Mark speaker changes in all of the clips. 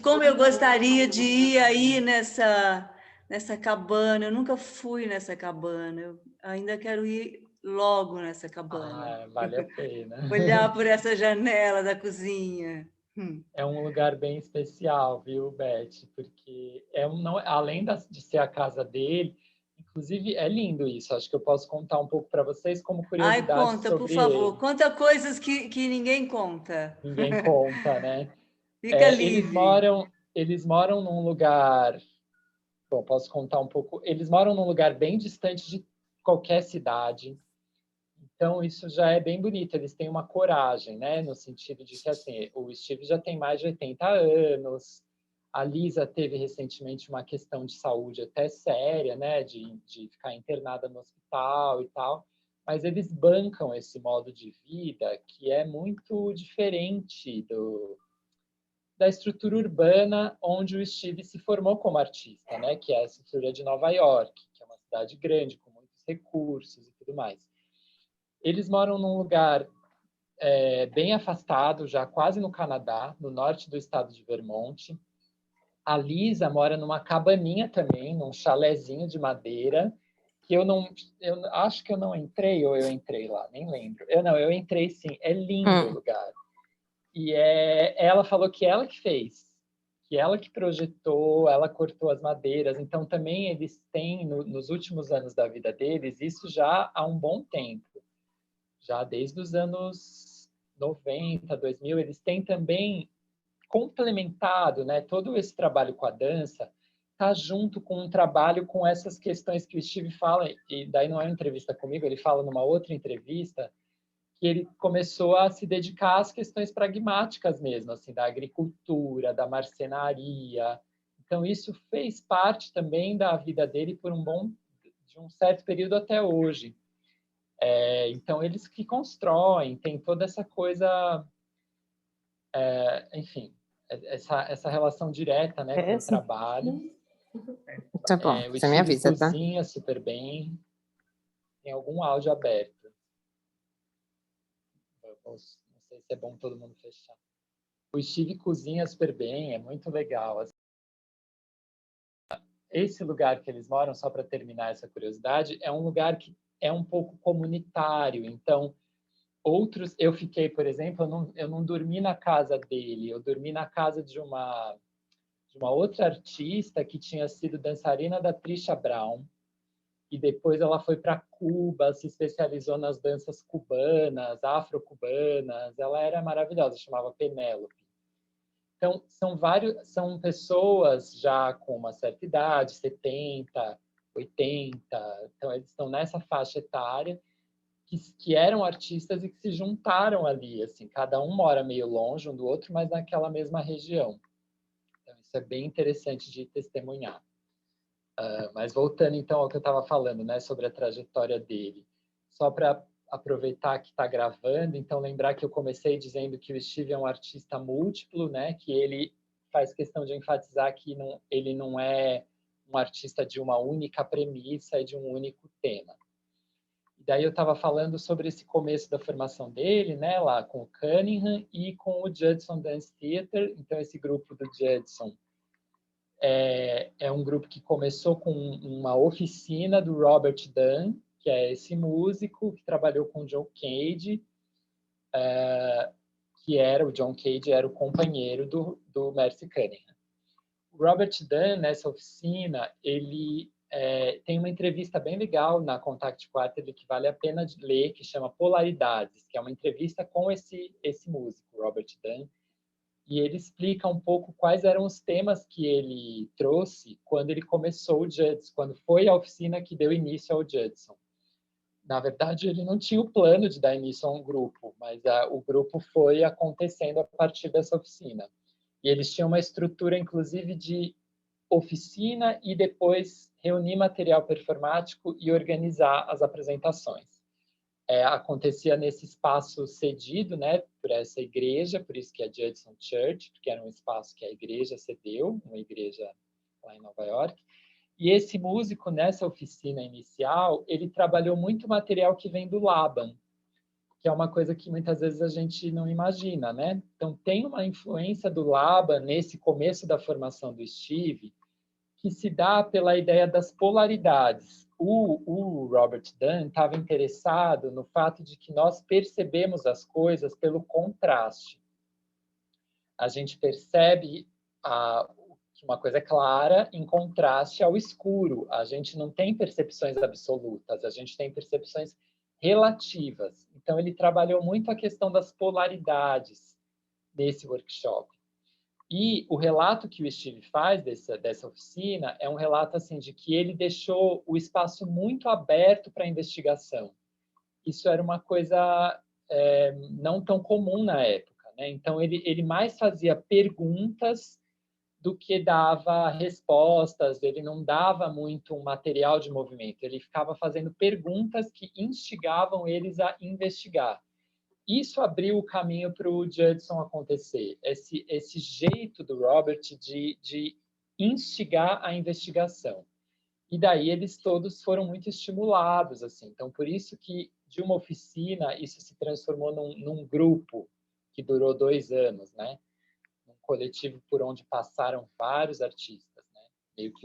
Speaker 1: Como eu gostaria de ir aí nessa cabana. Eu nunca fui nessa cabana. Eu ainda quero ir logo nessa cabana.
Speaker 2: Vale a pena.
Speaker 1: Olhar por essa janela da cozinha.
Speaker 2: É um lugar bem especial, viu, Beth? Porque não, além de ser a casa dele, inclusive é lindo isso. Acho que eu posso contar um pouco para vocês como
Speaker 1: Ai,
Speaker 2: curiosidade
Speaker 1: conta, por
Speaker 2: sobre
Speaker 1: favor.
Speaker 2: ele.
Speaker 1: Conta coisas que ninguém conta.
Speaker 2: Ninguém conta, né?
Speaker 1: Fica
Speaker 2: Eles
Speaker 1: livre.
Speaker 2: moram num lugar. Bom, posso contar um pouco. Eles moram num lugar bem distante de qualquer cidade. Então, isso já é bem bonito. Eles têm uma coragem, né? No sentido de que, assim, o Steve já tem mais de 80 anos. A Lisa teve recentemente uma questão de saúde até séria, né? De ficar internada no hospital e tal. Mas eles bancam esse modo de vida que é muito diferente da estrutura urbana onde o Steve se formou como artista, né? Que é a estrutura de Nova York, que é uma cidade grande, com muitos recursos e tudo mais. Eles moram num lugar bem afastado, já quase no Canadá, no norte do estado de Vermont. A Lisa mora numa cabaninha também, num chalezinho de madeira, que eu acho que eu não entrei ou eu entrei lá, nem lembro. Eu entrei sim, é lindo o lugar. E ela falou que ela que fez, que ela que projetou, ela cortou as madeiras. Então também eles têm nos últimos anos da vida deles isso já há um bom tempo, já desde os anos 90, 2000, eles têm também complementado, né, todo esse trabalho com a dança, tá junto com um trabalho com essas questões que o Steve fala, e daí não é uma entrevista comigo, ele fala numa outra entrevista, que ele começou a se dedicar às questões pragmáticas mesmo, assim, da agricultura, da marcenaria. Então isso fez parte também da vida dele de um certo período até hoje. Então eles que constroem, tem toda essa coisa, enfim, essa relação direta, né, com o
Speaker 3: Sim.
Speaker 2: trabalho.
Speaker 3: Tá bom,
Speaker 2: O
Speaker 3: você me
Speaker 2: Steve
Speaker 3: avisa, tá?
Speaker 2: cozinha super bem. Tem algum áudio aberto. Não sei se é bom todo mundo fechar. O Steve cozinha super bem, é muito legal. Esse lugar que eles moram, só para terminar essa curiosidade, é um lugar que é um pouco comunitário. Então, eu fiquei, por exemplo, eu não dormi na casa dele, eu dormi na casa de uma outra artista que tinha sido dançarina da Trisha Brown, e depois ela foi para Cuba, se especializou nas danças cubanas, afro-cubanas. Ela era maravilhosa, chamava Penélope. Então, são pessoas já com uma certa idade, 70, 80. Então, eles estão nessa faixa etária que eram artistas e que se juntaram ali, assim, cada um mora meio longe um do outro, mas naquela mesma região. Então, isso é bem interessante de testemunhar. Mas voltando então ao que eu estava falando, né, sobre a trajetória dele, só para aproveitar que está gravando, então lembrar que eu comecei dizendo que o Steve é um artista múltiplo, né, que ele faz questão de enfatizar que ele não é um artista de uma única premissa e de um único tema. E daí eu estava falando sobre esse começo da formação dele, né, lá com o Cunningham e com o Judson Dance Theatre. Então esse grupo do Judson é um grupo que começou com uma oficina do Robert Dunn, que é esse músico que trabalhou com o John Cage, o John Cage era o companheiro do Merce Cunningham. O Robert Dunn, nessa oficina, ele tem uma entrevista bem legal na Contact Quarterly que vale a pena de ler, que chama Polaridades, que é uma entrevista com esse músico, Robert Dunn, e ele explica um pouco quais eram os temas que ele trouxe quando ele começou o Judson, quando foi a oficina que deu início ao Judson. Na verdade, ele não tinha o plano de dar início a um grupo, mas o grupo foi acontecendo a partir dessa oficina. E eles tinham uma estrutura, inclusive, de oficina e depois reunir material performático e organizar as apresentações. Acontecia nesse espaço cedido, né, por essa igreja, por isso que é Judson Church, porque era um espaço que a igreja cedeu, uma igreja lá em Nova York. E esse músico, nessa oficina inicial, ele trabalhou muito material que vem do Laban, que é uma coisa que muitas vezes a gente não imagina, né? Então, tem uma influência do Laban nesse começo da formação do Steve, que se dá pela ideia das polaridades. O Robert Dunn estava interessado no fato de que nós percebemos as coisas pelo contraste. A gente percebe que uma coisa é clara em contraste ao escuro. A gente não tem percepções absolutas, a gente tem percepções relativas. Então, ele trabalhou muito a questão das polaridades nesse workshop. E o relato que o Steve faz dessa oficina é um relato assim de que ele deixou o espaço muito aberto para a investigação. Isso era uma coisa não tão comum na época, né? Então, ele mais fazia perguntas do que dava respostas, ele não dava muito um material de movimento, ele ficava fazendo perguntas que instigavam eles a investigar. Isso abriu o caminho para o Judson acontecer, esse jeito do Robert de instigar a investigação. E daí eles todos foram muito estimulados, assim. Então, por isso que de uma oficina isso se transformou num grupo que durou 2 anos, né? Um coletivo por onde passaram vários artistas, né? Meio que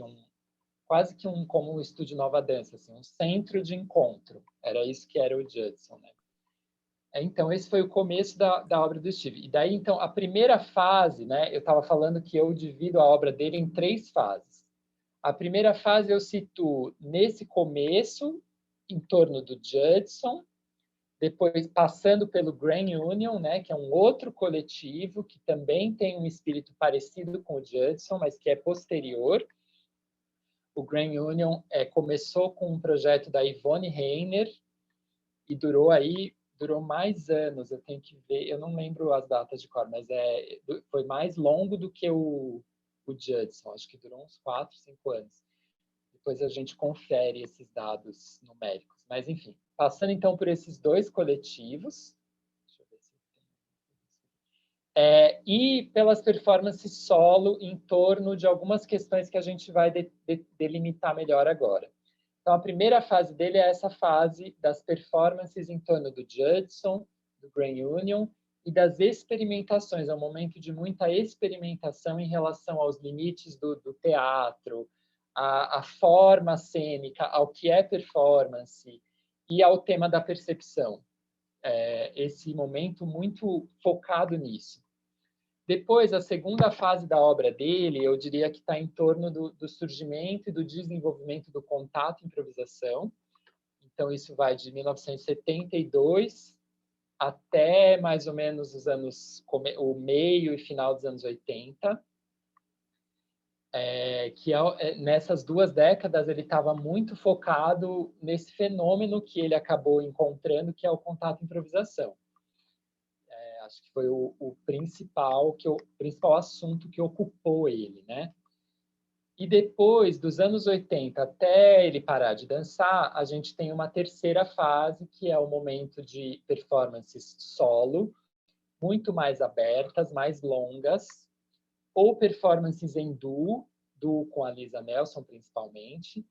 Speaker 2: quase que como um estúdio Nova Dança, assim, um centro de encontro. Era isso que era o Judson, né? Então, esse foi o começo da obra do Steve. E daí, então, a primeira fase, né? Eu estava falando que eu divido a obra dele em 3 fases. A primeira fase eu situo nesse começo, em torno do Judson, depois passando pelo Grand Union, né, que é um outro coletivo que também tem um espírito parecido com o Judson, mas que é posterior. O Grand Union começou com um projeto da Yvonne Rainer e durou mais anos, eu tenho que ver, eu não lembro as datas de cor, mas foi mais longo do que o Judson, acho que durou uns 4, 5 anos. Depois a gente confere esses dados numéricos. Mas, enfim, passando então por esses 2 coletivos, deixa eu ver se tem e pelas performances solo em torno de algumas questões que a gente vai delimitar melhor agora. Então, a primeira fase dele é essa fase das performances em torno do Judson, do Grand Union e das experimentações. É um momento de muita experimentação em relação aos limites do teatro, a forma cênica, ao que é performance e ao tema da percepção. Esse momento muito focado nisso. Depois, a segunda fase da obra dele, eu diria que está em torno do surgimento e do desenvolvimento do contato e improvisação. Então, isso vai de 1972 até mais ou menos o meio e final dos anos 80. Nessas 2 décadas ele estava muito focado nesse fenômeno que ele acabou encontrando, que é o contato e improvisação. Acho que foi o principal assunto que ocupou ele, né? E depois dos anos 80 até ele parar de dançar, a gente tem uma terceira fase, que é o momento de performances solo, muito mais abertas, mais longas, ou performances em duo com a Lisa Nelson, principalmente,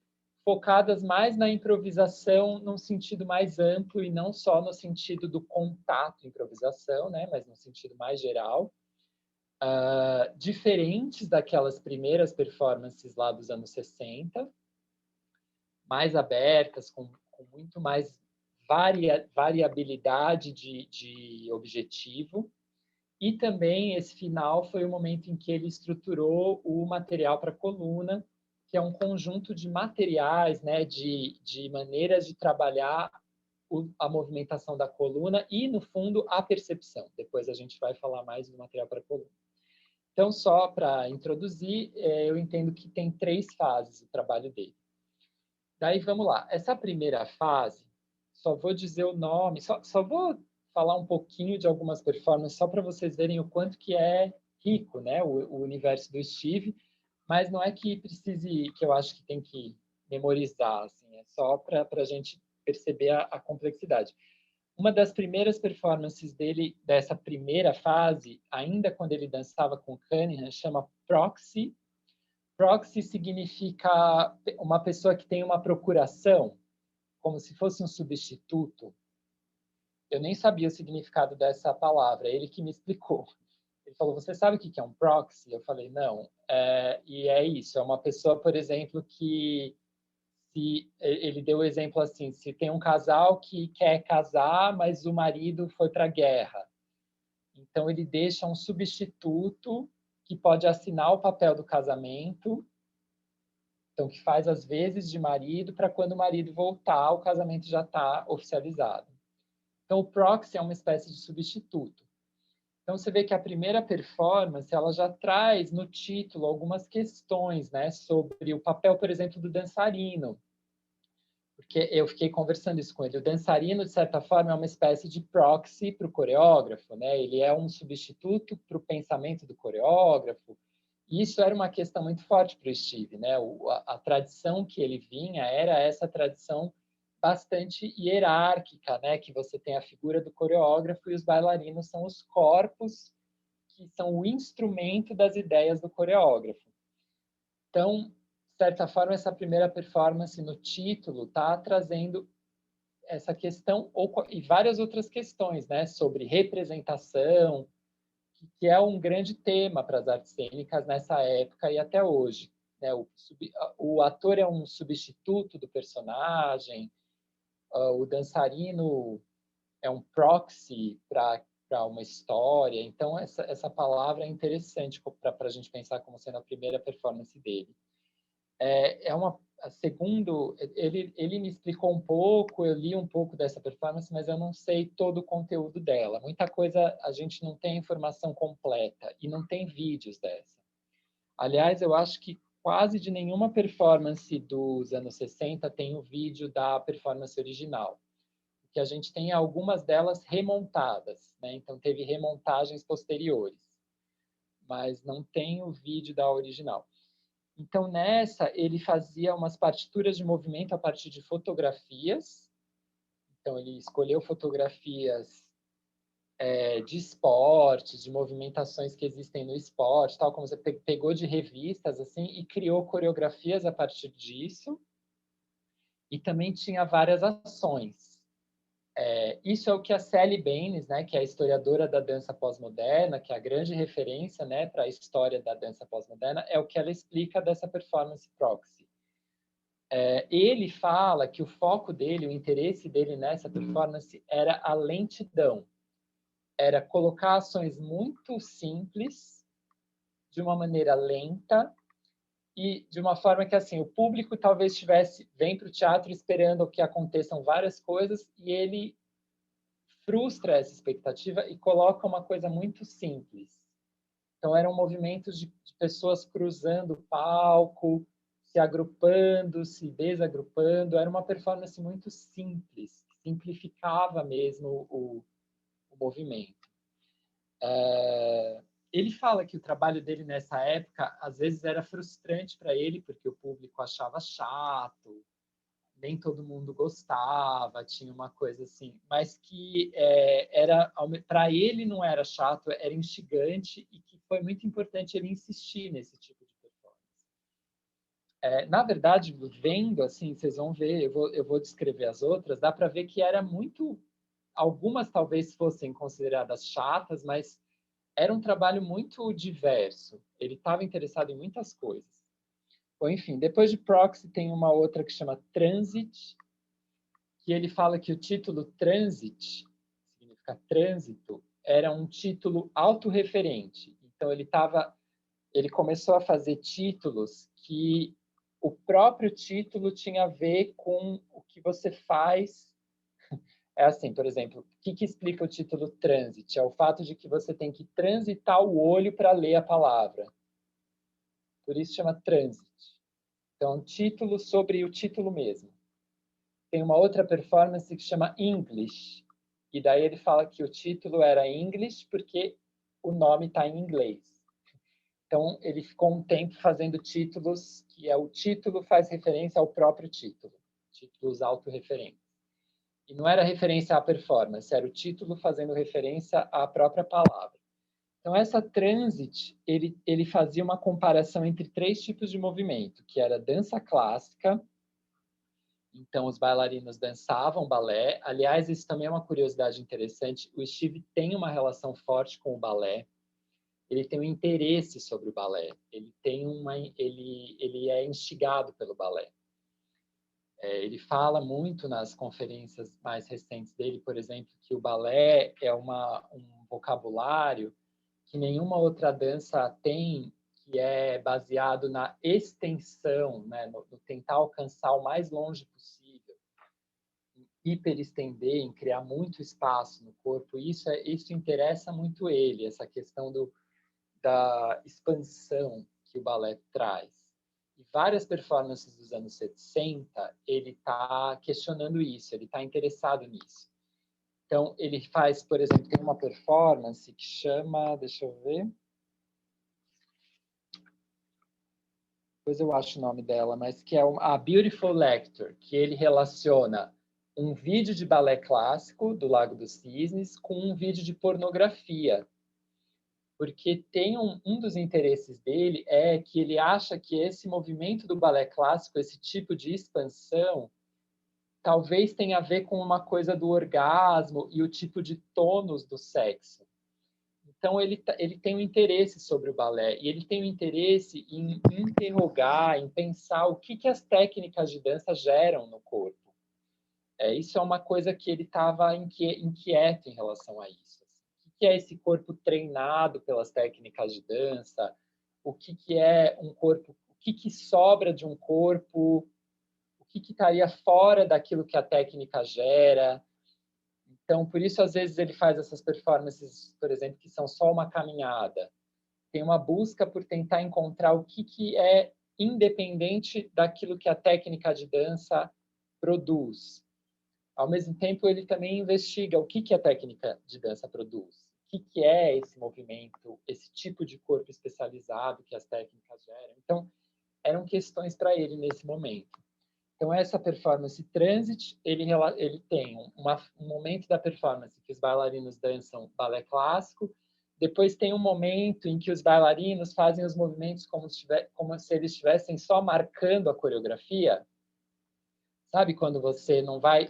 Speaker 2: focadas mais na improvisação num sentido mais amplo e não só no sentido do contato improvisação, né, mas no sentido mais geral, diferentes daquelas primeiras performances lá dos anos 60, mais abertas, com muito mais variabilidade de objetivo. E também esse final foi o momento em que ele estruturou o material para a coluna, que é um conjunto de materiais, né, de maneiras de trabalhar a movimentação da coluna e, no fundo, a percepção. Depois a gente vai falar mais do material para a coluna. Então, só para introduzir, eu entendo que tem 3 fases o trabalho dele. Daí, vamos lá. Essa primeira fase, só vou dizer o nome, só vou falar um pouquinho de algumas performances, só para vocês verem o quanto que é rico, né, o universo do Steve, mas não é que precise, que eu acho que tem que memorizar, assim, é só para a gente perceber a complexidade. Uma das primeiras performances dele, dessa primeira fase, ainda quando ele dançava com Cunningham, chama Proxy. Proxy significa uma pessoa que tem uma procuração, como se fosse um substituto. eu nem sabia o significado dessa palavra, ele que me explicou. Ele falou, você sabe o que é um proxy? Eu falei, não. E é isso, é uma pessoa, por exemplo, que ele deu o exemplo assim, se tem um casal que quer casar, mas o marido foi para a guerra. Então, ele deixa um substituto que pode assinar o papel do casamento, então, que faz as vezes de marido, para quando o marido voltar, o casamento já está oficializado. Então, o proxy é uma espécie de substituto. Então, você vê que a primeira performance, ela já traz no título algumas questões, né, sobre o papel, por exemplo, do dançarino. Porque eu fiquei conversando isso com ele. O dançarino, de certa forma, é uma espécie de proxy para o coreógrafo, né? Ele é um substituto para o pensamento do coreógrafo. E isso era uma questão muito forte para o Steve, né? A tradição que ele vinha era essa tradição bastante hierárquica, né? Que você tem a figura do coreógrafo e os bailarinos são os corpos que são o instrumento das ideias do coreógrafo. Então, de certa forma, essa primeira performance no título está trazendo essa questão e várias outras questões, né, sobre representação, que é um grande tema para as artes cênicas nessa época e até hoje. Né? O ator é um substituto do personagem, o dançarino é um proxy para uma história. Então, essa palavra é interessante para a gente pensar como sendo a primeira performance dele. Segundo, ele me explicou um pouco, eu li um pouco dessa performance, mas eu não sei todo o conteúdo dela. Muita coisa a gente não tem informação completa e não tem vídeos dessa. Aliás, eu acho que quase de nenhuma performance dos anos 60 tem o vídeo da performance original. Que a gente tem algumas delas remontadas, né? Então teve remontagens posteriores, mas não tem o vídeo da original. Então, nessa, ele fazia umas partituras de movimento a partir de fotografias. Então, ele escolheu fotografias de esportes, de movimentações que existem no esporte, tal como você pegou de revistas, assim, e criou coreografias a partir disso. E também tinha várias ações. Isso é o que a Sally Baines, né, que é a historiadora da dança pós-moderna, que é a grande referência, né, para a história da dança pós-moderna, é o que ela explica dessa performance proxy. Ele fala que o foco dele, o interesse dele nessa performance era a lentidão. Era colocar ações muito simples, de uma maneira lenta, e de uma forma que assim o público talvez vem para o teatro esperando que aconteçam várias coisas, e ele frustra essa expectativa e coloca uma coisa muito simples. Então, eram movimentos de pessoas cruzando o palco, se agrupando, se desagrupando. Era uma performance muito simples, simplificava mesmo o movimento. Ele fala que o trabalho dele nessa época, às vezes, era frustrante para ele, porque o público achava chato, nem todo mundo gostava, tinha uma coisa assim, mas que para ele não era chato, era instigante e que foi muito importante ele insistir nesse tipo de performance. Na verdade, vendo assim, vocês vão ver, eu vou descrever as outras, dá para ver que era muito, algumas talvez fossem consideradas chatas, mas era um trabalho muito diverso. Ele estava interessado em muitas coisas. Bom, enfim, depois de Proxy tem uma outra que chama Transit, que ele fala que o título Transit, significa trânsito, era um título autorreferente. Então, ele começou a fazer títulos que o próprio título tinha a ver com o que você faz. É assim, por exemplo, o que explica o título Transit? É o fato de que você tem que transitar o olho para ler a palavra. Por isso chama Transit. Então, um título sobre o título mesmo. Tem uma outra performance que chama English, e daí ele fala que o título era English porque o nome está em inglês. Então, ele ficou um tempo fazendo títulos que o título faz referência ao próprio título, títulos autorreferentes. E não era referência à performance, era o título fazendo referência à própria palavra. Então, essa Transit, ele fazia uma comparação entre 3 tipos de movimento, que era dança clássica, Então, os bailarinos dançavam balé. Aliás, isso também é uma curiosidade interessante. O Steve tem uma relação forte com o balé. Ele tem um interesse sobre o balé. Ele é instigado pelo balé. Ele fala muito nas conferências mais recentes dele, por exemplo, que o balé é um vocabulário que nenhuma outra dança tem, que é baseado na extensão, né? no tentar alcançar o mais longe possível, em hiperestender, em criar muito espaço no corpo. Isso interessa muito ele, essa questão da expansão que o balé traz. E várias performances dos anos 60, ele está questionando isso, ele está interessado nisso. Então, ele faz, por exemplo, tem uma performance que chama, deixa eu ver, depois eu acho o nome dela, mas que é a Beautiful Lecture, que ele relaciona um vídeo de balé clássico do Lago dos Cisnes com um vídeo de pornografia. Porque tem um dos interesses dele é que ele acha que esse movimento do balé clássico, esse tipo de expansão, talvez tenha a ver com uma coisa do orgasmo e o tipo de tônus do sexo. Então, ele tem um interesse sobre o balé e ele tem um interesse em interrogar, em pensar o que as técnicas de dança geram no corpo. Isso é uma coisa que ele estava inquieto em relação a isso. O que é esse corpo treinado pelas técnicas de dança? O que é um corpo? O que sobra de um corpo? O que estaria fora daquilo que a técnica gera? Então, por isso, às vezes, ele faz essas performances, por exemplo, que são só uma caminhada. Tem uma busca por tentar encontrar o que é independente daquilo que a técnica de dança produz. Ao mesmo tempo, ele também investiga o que a técnica de dança produz. O que é esse movimento, esse tipo de corpo especializado que as técnicas geram. Então, eram questões para ele nesse momento. Então, essa performance Transit, ele tem um momento da performance que os bailarinos dançam balé clássico, depois tem um momento em que os bailarinos fazem os movimentos como se eles estivessem só marcando a coreografia. Sabe quando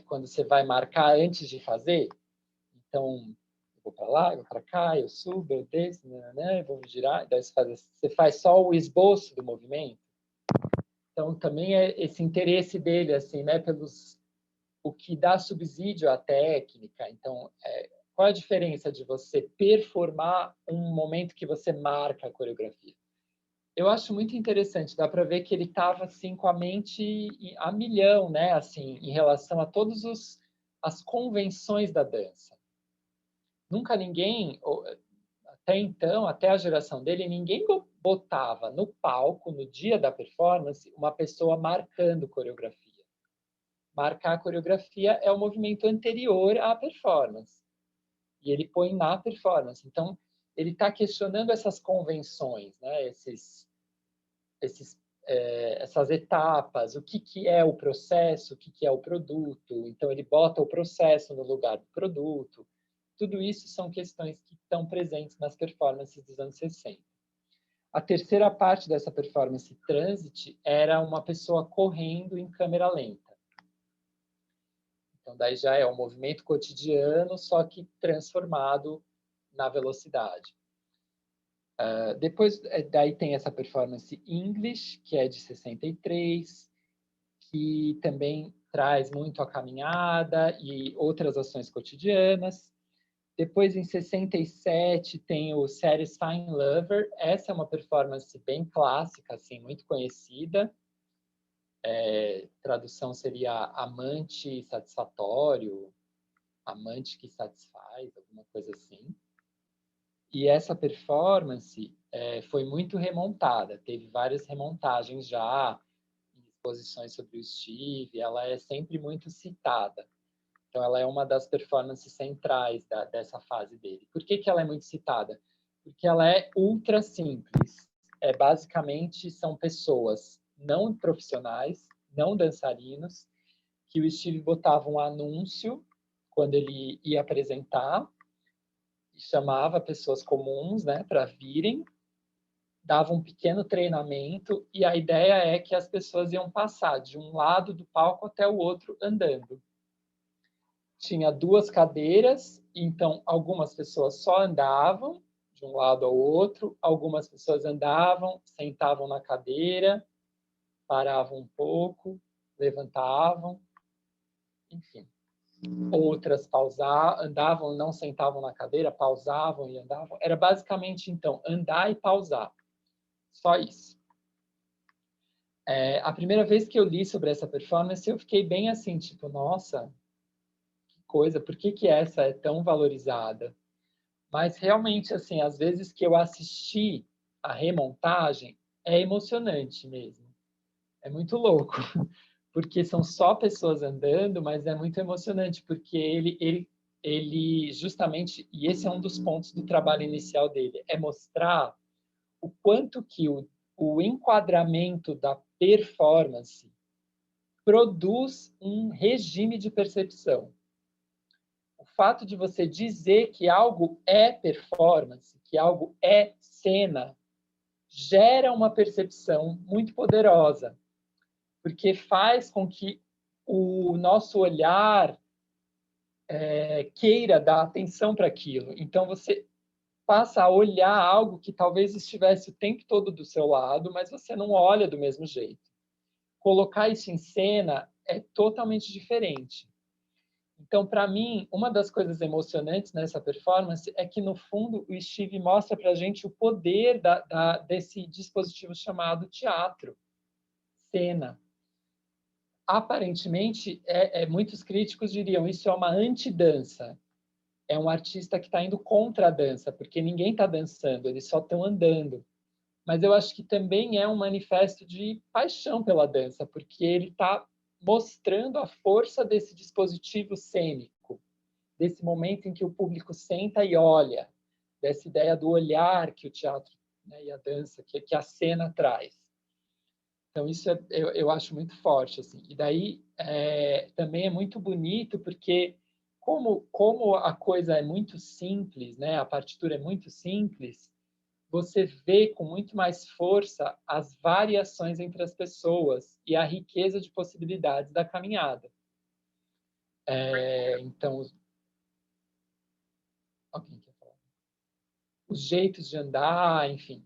Speaker 2: quando você vai marcar antes de fazer? Então, eu vou para lá, eu vou para cá, eu subo, eu desço, eu vou girar, daí você faz só o esboço do movimento. Então, também é esse interesse dele, assim, né, o que dá subsídio à técnica. Então, qual a diferença de você performar um momento que você marca a coreografia? Eu acho muito interessante, dá para ver que ele estava assim com a mente a milhão, né, assim, em relação a todas as convenções da dança. Nunca ninguém, até então, até a geração dele, ninguém botava no palco, no dia da performance, uma pessoa marcando coreografia. Marcar a coreografia é o movimento anterior à performance. E ele põe na performance. Então, ele está questionando essas convenções, né, essas etapas, o que é o processo, o que é o produto. Então, ele bota o processo no lugar do produto. Tudo isso são questões que estão presentes nas performances dos anos 60. A terceira parte dessa performance Transit era uma pessoa correndo em câmera lenta. Então, daí já é um movimento cotidiano, só que transformado na velocidade. Depois, daí tem essa performance English, que é de 63, que também traz muito a caminhada e outras ações cotidianas. Depois, em 67, tem o Satisfying Lover. Essa é uma performance bem clássica, assim, muito conhecida. Tradução seria amante satisfatório, amante que satisfaz, alguma coisa assim. E essa performance foi muito remontada. Teve várias remontagens já, em exposições sobre o Steve. Ela é sempre muito citada. Então, ela é uma das performances centrais dessa fase dele. Por que ela é muito citada? Porque ela é ultra simples. Basicamente, são pessoas não profissionais, não dançarinos, que o Steve botava um anúncio quando ele ia apresentar, e chamava pessoas comuns, né, para virem dava um pequeno treinamento e a ideia é que as pessoas iam passar de um lado do palco até o outro andando. Tinha 2 cadeiras, então algumas pessoas só andavam de um lado ao outro, algumas pessoas andavam, sentavam na cadeira, paravam um pouco, levantavam, enfim. Outras andavam, não sentavam na cadeira, pausavam e andavam. Era basicamente, então, andar e pausar. Só isso. A primeira vez que eu li sobre essa performance, eu fiquei bem assim, tipo, nossa, que coisa, por que essa é tão valorizada? Mas realmente, assim, às vezes que eu assisti a remontagem, é emocionante mesmo. É muito louco, porque são só pessoas andando, mas é muito emocionante, porque ele justamente, e esse é um dos pontos do trabalho inicial dele, é mostrar o quanto que o enquadramento da performance produz um regime de percepção. O fato de você dizer que algo é performance, que algo é cena, gera uma percepção muito poderosa, porque faz com que o nosso olhar queira dar atenção para aquilo. Então, você passa a olhar algo que talvez estivesse o tempo todo do seu lado, mas você não olha do mesmo jeito. Colocar isso em cena é totalmente diferente. Então, para mim, uma das coisas emocionantes nessa performance é que, no fundo, o Steve mostra para a gente o poder desse dispositivo chamado teatro, cena. Aparentemente, muitos críticos diriam isso é uma antidança. É um artista que está indo contra a dança, porque ninguém está dançando, eles só estão andando. Mas eu acho que também é um manifesto de paixão pela dança, porque ele está mostrando a força desse dispositivo cênico, desse momento em que o público senta e olha, dessa ideia do olhar que o teatro, né, e a dança, que a cena traz. Então, isso eu acho muito forte. Assim. E daí, também é muito bonito, porque como a coisa é muito simples, né, a partitura é muito simples, você vê com muito mais força as variações entre as pessoas e a riqueza de possibilidades da caminhada. Então, alguém quer falar? Os jeitos de andar, enfim,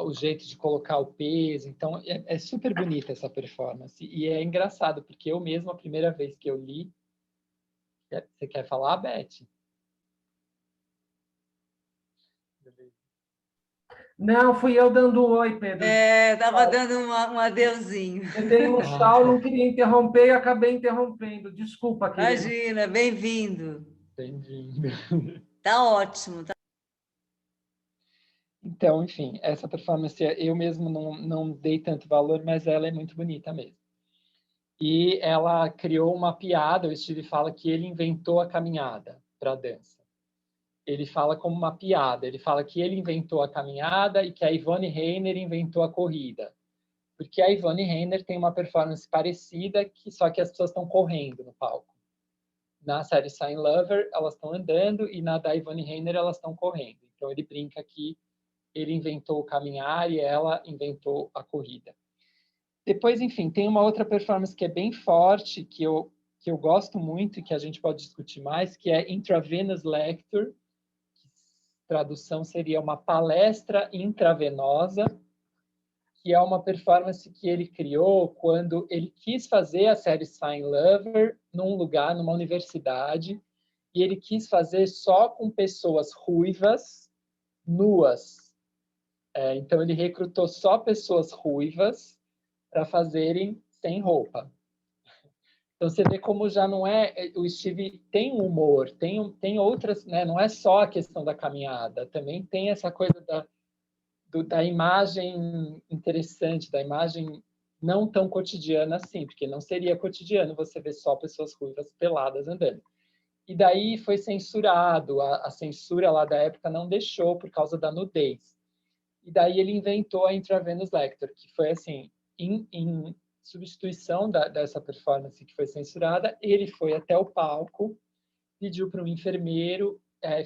Speaker 2: o jeito de colocar o peso. Então, é super bonita essa performance. E é engraçado, porque eu mesmo, a primeira vez que eu li... Você quer falar, Beth?
Speaker 3: Não, fui eu dando um oi, Pedro.
Speaker 1: Estava dando um adeuzinho.
Speaker 3: Eu dei um tchau, não queria interromper e acabei interrompendo. Desculpa, querido.
Speaker 1: Imagina, bem-vindo.
Speaker 2: Bem-vindo.
Speaker 1: Tá ótimo.
Speaker 2: Então, enfim, essa performance eu mesmo não dei tanto valor, mas ela é muito bonita mesmo. E ela criou uma piada, o Steve fala que ele inventou a caminhada para a dança. Ele fala como uma piada, ele fala que ele inventou a caminhada e que a Yvonne Rainer inventou a corrida. Porque a Yvonne Rainer tem uma performance parecida, só que as pessoas estão correndo no palco. Na série Sign Lover, elas estão andando, e na da Yvonne Rainer, elas estão correndo. Então, ele brinca que ele inventou o caminhar e ela inventou a corrida. Depois, enfim, tem uma outra performance que é bem forte, que eu gosto muito e que a gente pode discutir mais, que é Intravenous Lecture, que tradução seria uma palestra intravenosa, que é uma performance que ele criou quando ele quis fazer a série Sign Lover num lugar, numa universidade, e ele quis fazer só com pessoas ruivas, nuas. Então, ele recrutou só pessoas ruivas para fazerem sem roupa. Então, você vê como já não é... O Steve tem humor, tem outras... Né? Não é só a questão da caminhada, também tem essa coisa da imagem interessante, da imagem não tão cotidiana assim, porque não seria cotidiano você ver só pessoas ruivas peladas andando. E daí foi censurado, a censura lá da época não deixou por causa da nudez. E daí ele inventou a Intravenous Lecture, que foi assim, em substituição dessa performance que foi censurada, ele foi até o palco, pediu para um enfermeiro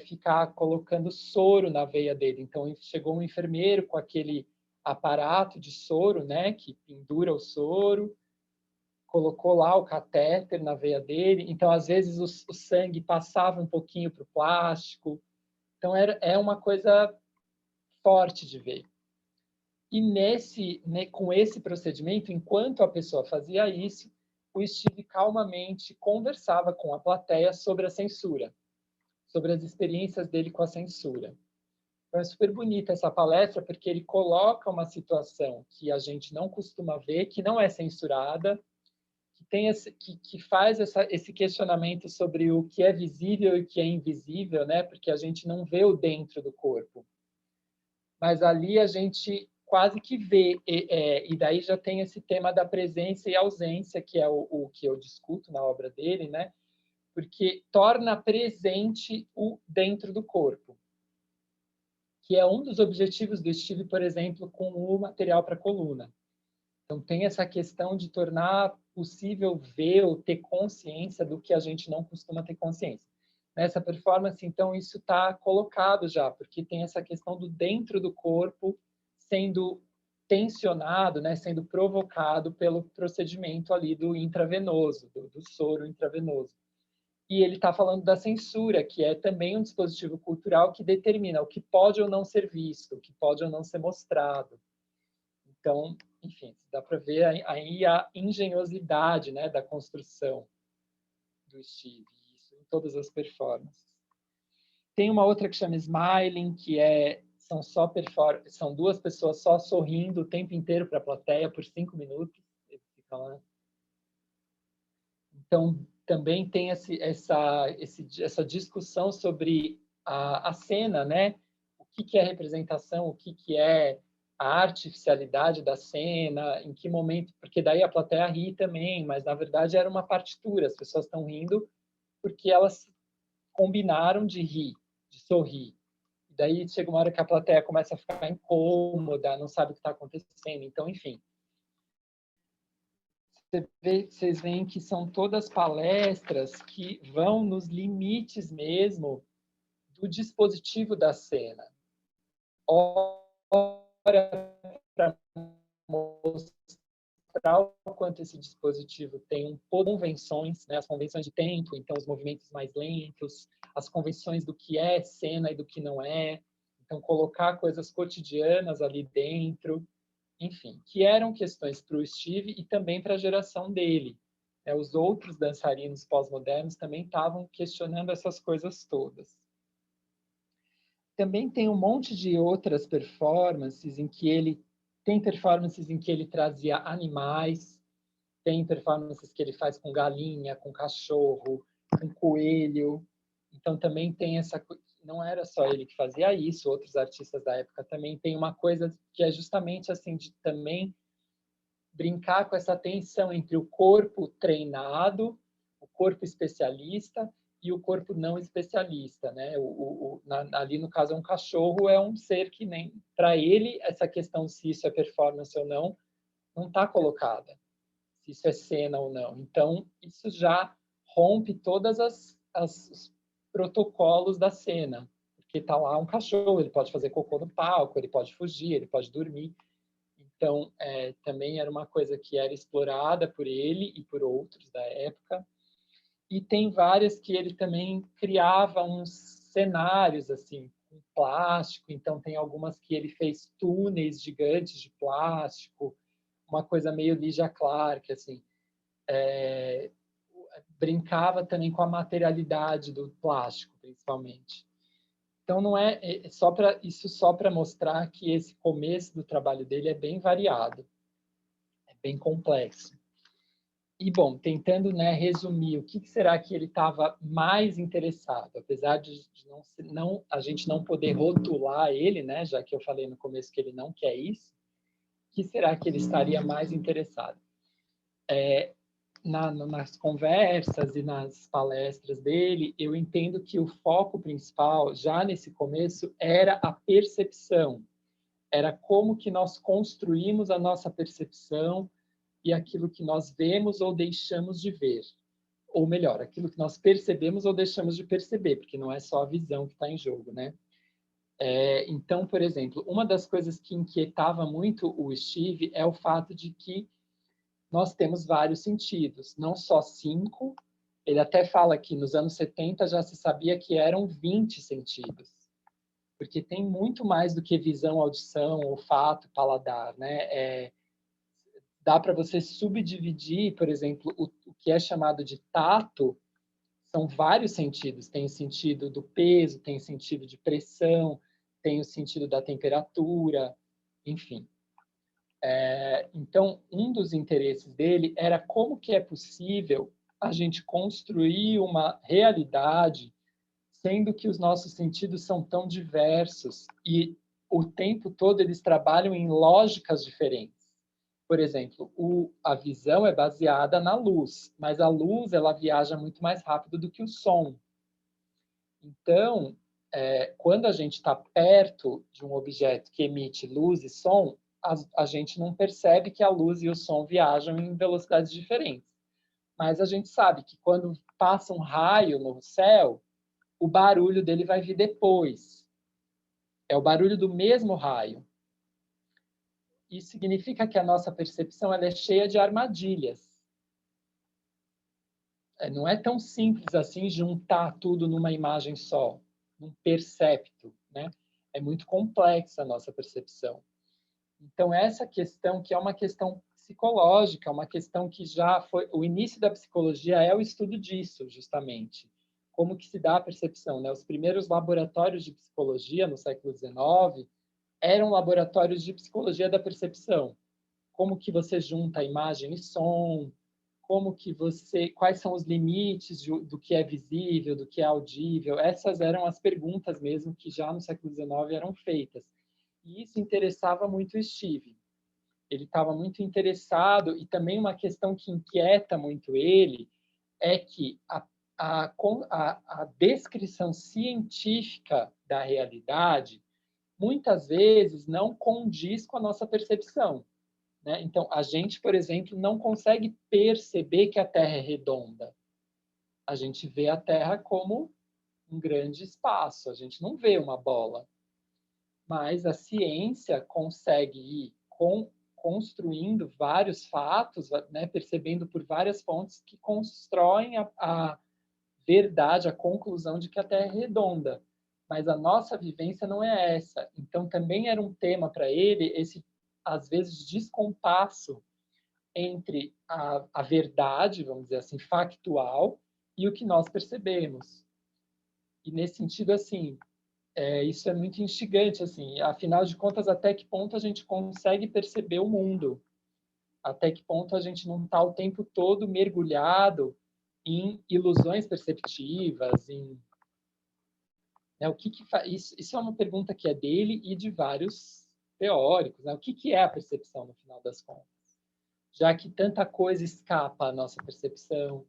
Speaker 2: ficar colocando soro na veia dele. Então, chegou um enfermeiro com aquele aparato de soro, né, que pendura o soro, colocou lá o catéter na veia dele. Então, às vezes, o sangue passava um pouquinho para o plástico. Então, é uma coisa forte de ver. E com esse procedimento, enquanto a pessoa fazia isso, o Steve calmamente conversava com a plateia sobre a censura, sobre as experiências dele com a censura. Então, é super bonita essa palestra, porque ele coloca uma situação que a gente não costuma ver, que não é censurada, que faz esse questionamento sobre o que é visível e o que é invisível, né? Porque a gente não vê o dentro do corpo. Mas ali a gente quase que vê, e daí já tem esse tema da presença e ausência, que é o que eu discuto na obra dele, né? Porque torna presente o dentro do corpo, que é um dos objetivos do Steve, por exemplo, com o material para coluna. Então, tem essa questão de tornar possível ver ou ter consciência do que a gente não costuma ter consciência. Nessa performance, então, isso está colocado já, porque tem essa questão do dentro do corpo sendo tensionado, né, sendo provocado pelo procedimento ali do intravenoso, do soro intravenoso. E ele está falando da censura, que é também um dispositivo cultural que determina o que pode ou não ser visto, o que pode ou não ser mostrado. Então, enfim, dá para ver aí a engenhosidade, né, da construção do Steve, isso em todas as performances. Tem uma outra que chama Smiling, que são duas pessoas só sorrindo o tempo inteiro para a plateia por 5 minutos. Então, também tem essa discussão sobre a cena, né? O que é representação, o que é a artificialidade da cena, em que momento, porque daí a plateia ri também, mas na verdade era uma partitura, as pessoas estão rindo porque elas combinaram de rir, de sorrir. E daí chega uma hora que a plateia começa a ficar incômoda, não sabe o que está acontecendo, então, enfim. Vocês veem que são todas palestras que vão nos limites mesmo do dispositivo da cena. Ora, para mostrar o quanto esse dispositivo tem convenções, né, as convenções de tempo, então os movimentos mais lentos, as convenções do que é cena e do que não é, então colocar coisas cotidianas ali dentro, enfim, que eram questões para o Steve e também para a geração dele. Os outros dançarinos pós-modernos também estavam questionando essas coisas todas. Também tem um monte de outras performances em que ele trazia animais, tem performances que ele faz com galinha, com cachorro, com coelho. Então também tem não era só ele que fazia isso, outros artistas da época também tem uma coisa que é justamente assim de também brincar com essa tensão entre o corpo treinado, o corpo especialista e o corpo não especialista, né? Ali no caso é um cachorro, é um ser que nem para ele essa questão se isso é performance ou não está colocada, se isso é cena ou não. Então isso já rompe todas os protocolos da cena, porque está lá um cachorro, ele pode fazer cocô no palco, ele pode fugir, ele pode dormir. Então, também era uma coisa que era explorada por ele e por outros da época. E tem várias que ele também criava uns cenários assim com plástico. Então tem algumas que ele fez túneis gigantes de plástico, uma coisa meio Lygia Clark, assim. Brincava também com a materialidade do plástico, principalmente. Então não só para mostrar que esse começo do trabalho dele é bem variado, é bem complexo. E, bom, tentando, né, resumir, o que será que ele estava mais interessado? Apesar de a gente não poder rotular ele, né, já que eu falei no começo que ele não quer isso, o que será que ele estaria mais interessado? Nas conversas e nas palestras dele, eu entendo que o foco principal, já nesse começo, era a percepção. Era como que nós construímos a nossa percepção e aquilo que nós vemos ou deixamos de ver. ou melhor, aquilo que nós percebemos ou deixamos de perceber, porque não é só a visão que está em jogo, né? Então, por exemplo, uma das coisas que inquietava muito o Steve é o fato de que nós temos vários sentidos, não só 5. Ele até fala que nos anos 70 já se sabia que eram 20 sentidos, porque tem muito mais do que visão, audição, olfato, paladar, né? Dá para você subdividir, por exemplo, o que é chamado de tato, são vários sentidos. Tem o sentido do peso, tem o sentido de pressão, tem o sentido da temperatura, enfim. Então, um dos interesses dele era como que é possível a gente construir uma realidade sendo que os nossos sentidos são tão diversos e o tempo todo eles trabalham em lógicas diferentes. Por exemplo, a visão é baseada na luz, mas a luz ela viaja muito mais rápido do que o som. Então, quando a gente está perto de um objeto que emite luz e som, a gente não percebe que a luz e o som viajam em velocidades diferentes. Mas a gente sabe que quando passa um raio no céu, o barulho dele vai vir depois. É o barulho do mesmo raio. Isso significa que a nossa percepção ela é cheia de armadilhas. Não é tão simples assim juntar tudo numa imagem só, num percepto, né? É muito complexa a nossa percepção. Então, essa questão, que é uma questão psicológica, uma questão que já foi... O início da psicologia é o estudo disso, justamente. Como que se dá a percepção, né? Os primeiros laboratórios de psicologia, no século XIX, eram laboratórios de psicologia da percepção. Como que você junta imagem e som, quais são os limites do que é visível, do que é audível. Essas eram as perguntas mesmo que já no século XIX eram feitas. E isso interessava muito o Steve. Ele estava muito interessado, e também uma questão que inquieta muito ele é que a descrição científica da realidade muitas vezes não condiz com a nossa percepção, né? Então, a gente, por exemplo, não consegue perceber que a Terra é redonda. A gente vê a Terra como um grande espaço, a gente não vê uma bola. Mas a ciência consegue ir construindo vários fatos, né, percebendo por várias fontes que constroem a verdade, a conclusão de que a Terra é redonda. Mas a nossa vivência não é essa. Então, também era um tema para ele, esse, às vezes, descompasso entre a verdade, vamos dizer assim, factual, e o que nós percebemos. E, nesse sentido, assim, isso é muito instigante, assim, afinal de contas, até que ponto a gente consegue perceber o mundo? Até que ponto a gente não está o tempo todo mergulhado em ilusões perceptivas, né, o que isso é uma pergunta que é dele e de vários teóricos, né? O que é a percepção, no final das contas? Já que tanta coisa escapa à nossa percepção,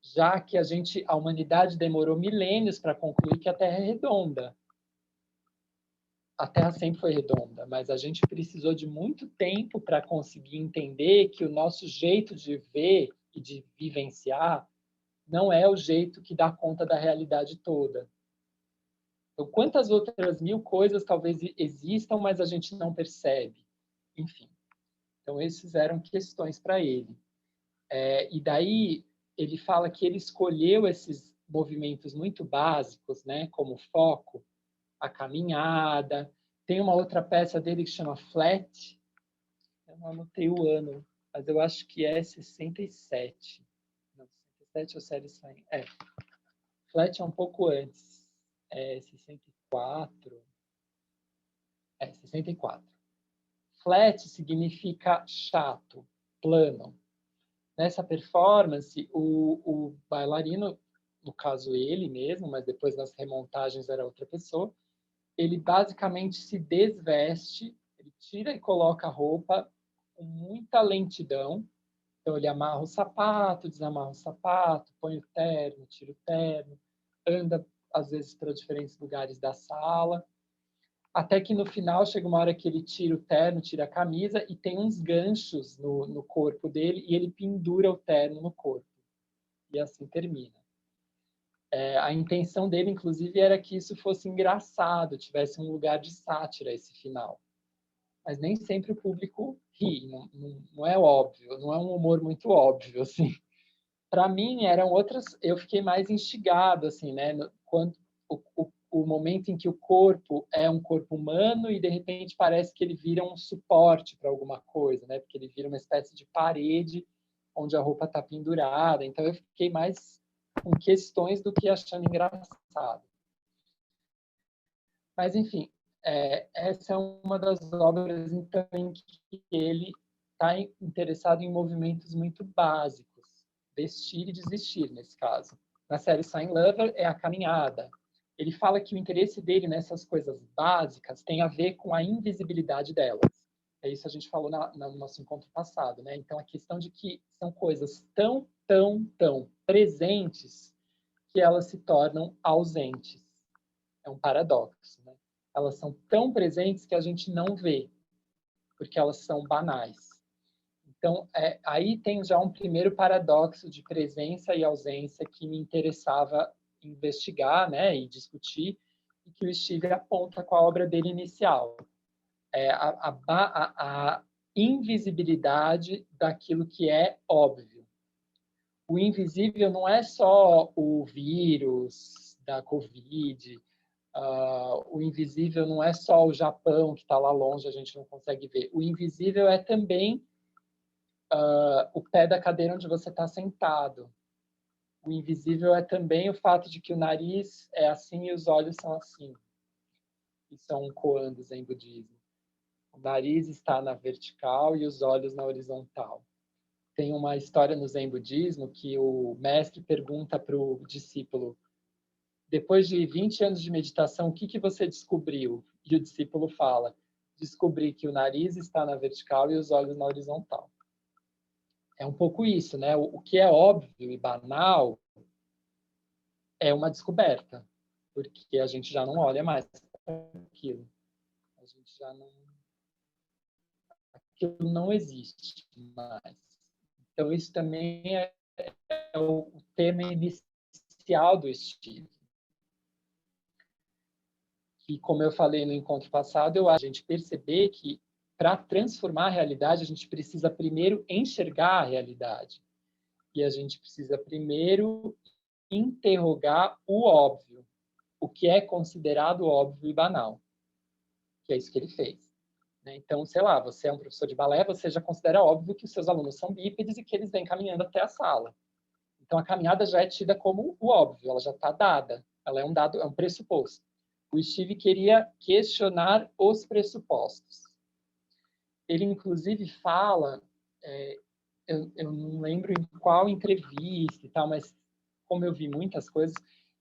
Speaker 2: já que a humanidade demorou milênios para concluir que a Terra é redonda. A Terra sempre foi redonda, mas a gente precisou de muito tempo para conseguir entender que o nosso jeito de ver e de vivenciar não é o jeito que dá conta da realidade toda. Então, quantas outras mil coisas talvez existam, mas a gente não percebe? Enfim. Então, essas eram questões para ele. E daí, ele fala que ele escolheu esses movimentos muito básicos, né, como foco, a caminhada. Tem uma outra peça dele que chama Flat. Eu não anotei o ano, mas eu acho que é 67. Não, 67 ou série 100. Flat é um pouco antes. 64. 64. Flat significa chato, plano. Nessa performance, o bailarino, no caso ele mesmo, mas depois nas remontagens era outra pessoa, ele basicamente se desveste, ele tira e coloca a roupa com muita lentidão. Então ele amarra o sapato, desamarra o sapato, põe o terno, tira o terno, anda às vezes para diferentes lugares da sala, até que no final chega uma hora que ele tira o terno, tira a camisa e tem uns ganchos no corpo dele e ele pendura o terno no corpo. e assim termina. A intenção dele, inclusive, era que isso fosse engraçado, tivesse um lugar de sátira esse final. Mas nem sempre o público ri, não é óbvio, não é um humor muito óbvio, assim. Para mim, eram outras... Eu fiquei mais instigado, assim, né? Quando o momento em que o corpo é um corpo humano e, de repente, parece que ele vira um suporte para alguma coisa, né? Porque ele vira uma espécie de parede onde a roupa está pendurada. Então, eu fiquei mais com questões do que achando engraçado. Mas, enfim, essa é uma das obras, então, em que ele está interessado em movimentos muito básicos, vestir e desvestir, nesse caso. Na série Sign Lover é a caminhada. Ele fala que o interesse dele nessas coisas básicas tem a ver com a invisibilidade delas. É isso que a gente falou no nosso encontro passado, né? Então, a questão de que são coisas tão presentes que elas se tornam ausentes. É um paradoxo, né? Elas são tão presentes que a gente não vê, porque elas são banais. Então, aí tem já um primeiro paradoxo de presença e ausência que me interessava investigar, né, e discutir, e que o Steve aponta com a obra dele inicial. A invisibilidade daquilo que é óbvio. O invisível não é só o vírus da Covid, o invisível não é só o Japão, que está lá longe, a gente não consegue ver. O invisível é também o pé da cadeira onde você está sentado. O invisível é também o fato de que o nariz é assim e os olhos são assim. E são koandos em budismo. O nariz está na vertical e os olhos na horizontal. Tem uma história no Zen budismo que o mestre pergunta para o discípulo: depois de 20 anos de meditação, o que você descobriu? E o discípulo fala: descobri que o nariz está na vertical e os olhos na horizontal. É um pouco isso, né? O que é óbvio e banal é uma descoberta, porque a gente já não olha mais para aquilo. A gente já não... Aquilo não existe mais. Então, isso também é o tema inicial do Steve. Que, como eu falei no encontro passado, a gente perceber que, para transformar a realidade, a gente precisa primeiro enxergar a realidade. E a gente precisa primeiro interrogar o óbvio, o que é considerado óbvio e banal, que é isso que ele fez. Então, sei lá, você é um professor de balé, você já considera óbvio que os seus alunos são bípedes e que eles vêm caminhando até a sala. Então, a caminhada já é tida como o óbvio, ela já está dada, ela é um dado, é um pressuposto. O Steve queria questionar os pressupostos. Ele, inclusive, fala, eu não lembro em qual entrevista e tal, mas como eu vi muitas coisas,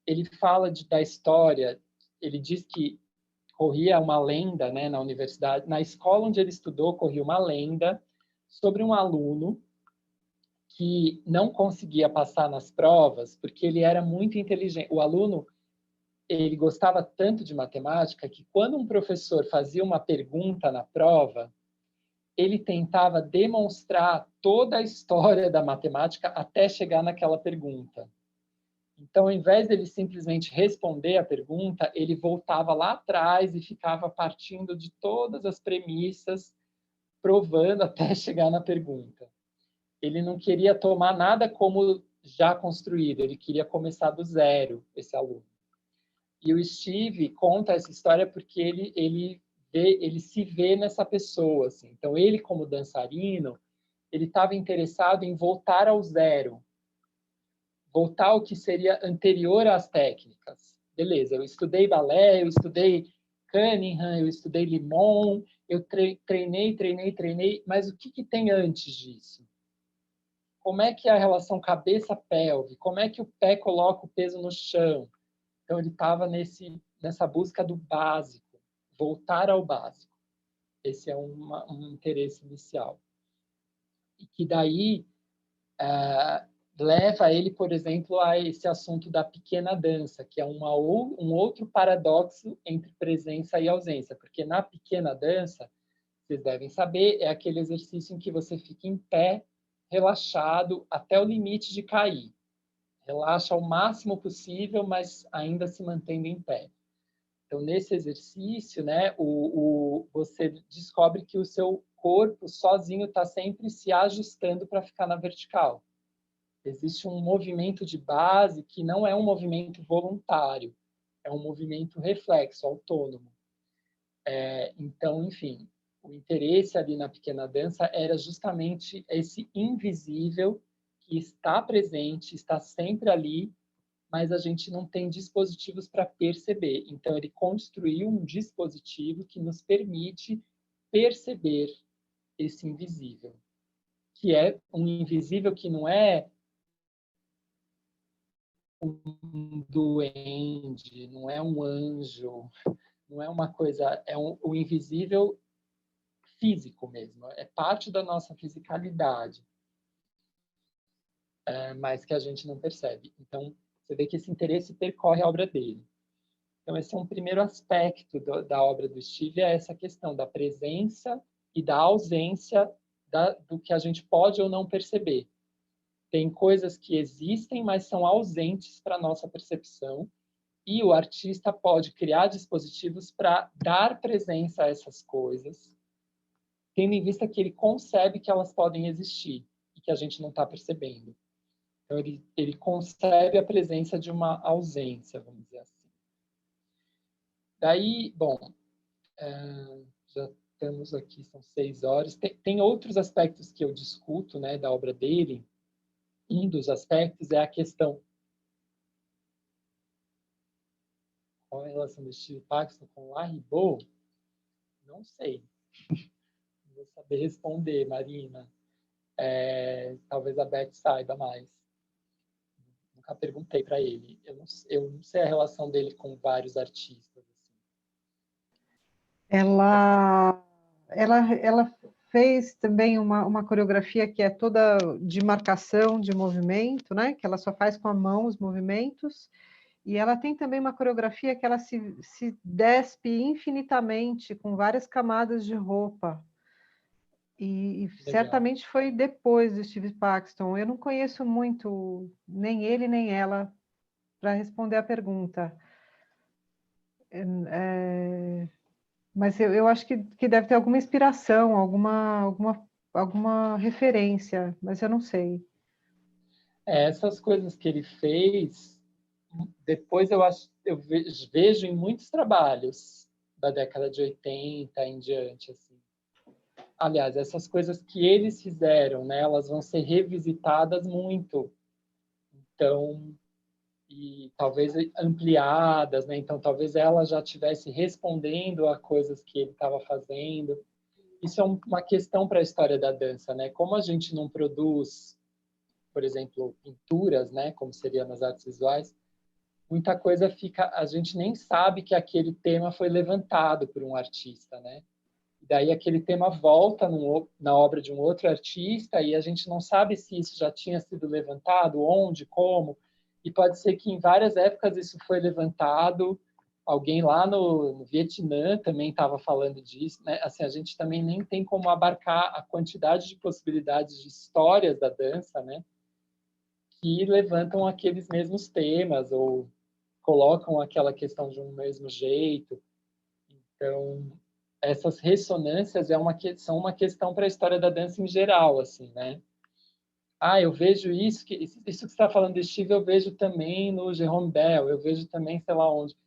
Speaker 2: ele fala da história, ele diz que corria uma lenda, né, na universidade, na escola onde ele estudou, corria uma lenda sobre um aluno que não conseguia passar nas provas porque ele era muito inteligente. O aluno, ele gostava tanto de matemática que quando um professor fazia uma pergunta na prova, ele tentava demonstrar toda a história da matemática até chegar naquela pergunta. Então, ao invés dele simplesmente responder a pergunta, ele voltava lá atrás e ficava partindo de todas as premissas, provando até chegar na pergunta. Ele não queria tomar nada como já construído, ele queria começar do zero, esse aluno. E o Steve conta essa história porque ele se vê nessa pessoa. Assim. Então, ele, como dançarino, ele estava interessado em voltar ao zero, voltar ao que seria anterior às técnicas. Beleza, eu estudei balé, eu estudei Cunningham, eu estudei Limon, eu treinei, mas o que tem antes disso? Como é que é a relação cabeça-pelve? Como é que o pé coloca o peso no chão? Então, ele estava nessa busca do básico, voltar ao básico. Esse é um interesse inicial. E que daí leva ele, por exemplo, a esse assunto da pequena dança, que é um outro paradoxo entre presença e ausência, porque na pequena dança, vocês devem saber, é aquele exercício em que você fica em pé, relaxado, até o limite de cair. relaxa o máximo possível, mas ainda se mantendo em pé. Então, nesse exercício, né, você descobre que o seu corpo sozinho está sempre se ajustando para ficar na vertical. Existe um movimento de base que não é um movimento voluntário, é um movimento reflexo, autônomo. Então, enfim, o interesse ali na pequena dança era justamente esse invisível que está presente, está sempre ali, mas a gente não tem dispositivos para perceber. Então, ele construiu um dispositivo que nos permite perceber esse invisível, que é um invisível que não é um duende, não é um anjo, não é uma coisa, o invisível físico mesmo, é parte da nossa fisicalidade, mas que a gente não percebe. Então, você vê que esse interesse percorre a obra dele. Então, esse é um primeiro aspecto da obra do Steve, é essa questão da presença e da ausência do que a gente pode ou não perceber. Tem coisas que existem, mas são ausentes para a nossa percepção, e o artista pode criar dispositivos para dar presença a essas coisas, tendo em vista que ele concebe que elas podem existir e que a gente não está percebendo. Então, ele concebe a presença de uma ausência, vamos dizer assim. Daí, bom, já estamos aqui, são 6 horas. Tem outros aspectos que eu discuto, né, da obra dele. Um dos aspectos é a questão: qual a relação do Steve Paxton com o Larribot? Não sei. Não vou saber responder, Marina. Talvez a Beth saiba mais. Nunca perguntei para ele. Eu não sei a relação dele com vários artistas. Assim.
Speaker 4: Ela fez também uma coreografia que é toda de marcação de movimento, né? Que ela só faz com a mão os movimentos. E ela tem também uma coreografia que ela se despe infinitamente com várias camadas de roupa. E certamente foi depois do Steve Paxton. Eu não conheço muito nem ele nem ela para responder a pergunta. Mas eu acho que deve ter alguma inspiração, alguma referência, mas eu não sei.
Speaker 2: Essas coisas que ele fez, depois eu vejo em muitos trabalhos da década de 80 em diante. Assim. Aliás, essas coisas que eles fizeram, né, elas vão ser revisitadas muito. Então, e talvez ampliadas, né? Então, talvez ela já estivesse respondendo a coisas que ele estava fazendo. Isso é uma questão para a história da dança, né? Como a gente não produz, por exemplo, pinturas, né? Como seria nas artes visuais, muita coisa fica, a gente nem sabe que aquele tema foi levantado por um artista, né? E daí aquele tema volta na obra de um outro artista e a gente não sabe se isso já tinha sido levantado, onde, como. E pode ser que em várias épocas isso foi levantado. Alguém lá no Vietnã também estava falando disso, né? Assim, a gente também nem tem como abarcar a quantidade de possibilidades de histórias da dança, né? Que levantam aqueles mesmos temas ou colocam aquela questão de um mesmo jeito. Então, essas ressonâncias são uma questão para a história da dança em geral, assim, né? Eu vejo isso que você está falando de Steve, eu vejo também no Jerome Bell, eu vejo também, sei lá onde.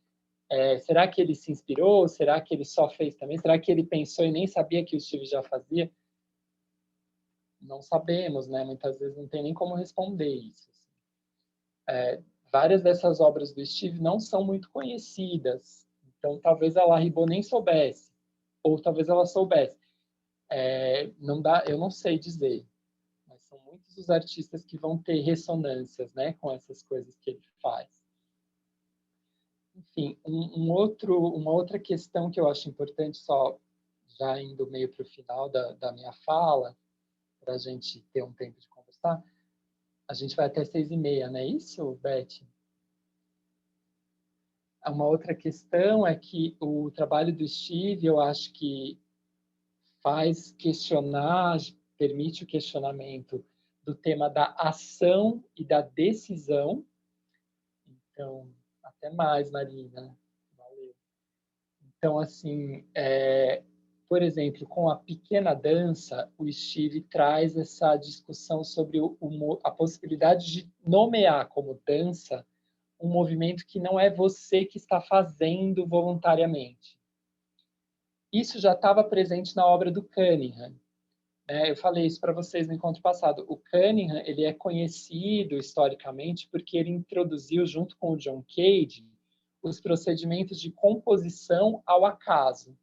Speaker 2: Será que ele se inspirou? Será que ele só fez também? Será que ele pensou e nem sabia que o Steve já fazia? Não sabemos, né? Muitas vezes não tem nem como responder isso. Várias dessas obras do Steve não são muito conhecidas, então talvez a Larribot nem soubesse, ou talvez ela soubesse. Não dá, eu não sei dizer, mas são muitos os artistas que vão ter ressonâncias, né, com essas coisas que ele faz. Enfim, uma outra questão que eu acho importante, só já indo meio para o final da minha fala, para a gente ter um tempo de conversar, a gente vai até 6h30, não é isso, Beth? Uma outra questão é que o trabalho do Steve, eu acho que faz questionar, permite o questionamento do tema da ação e da decisão. Então, até mais, Marina. Valeu. Então, assim, por exemplo, com a pequena dança, o Steve traz essa discussão sobre a possibilidade de nomear como dança um movimento que não é você que está fazendo voluntariamente. Isso já estava presente na obra do Cunningham. Eu falei isso para vocês no encontro passado. O Cunningham, ele é conhecido historicamente porque ele introduziu, junto com o John Cage, os procedimentos de composição ao acaso.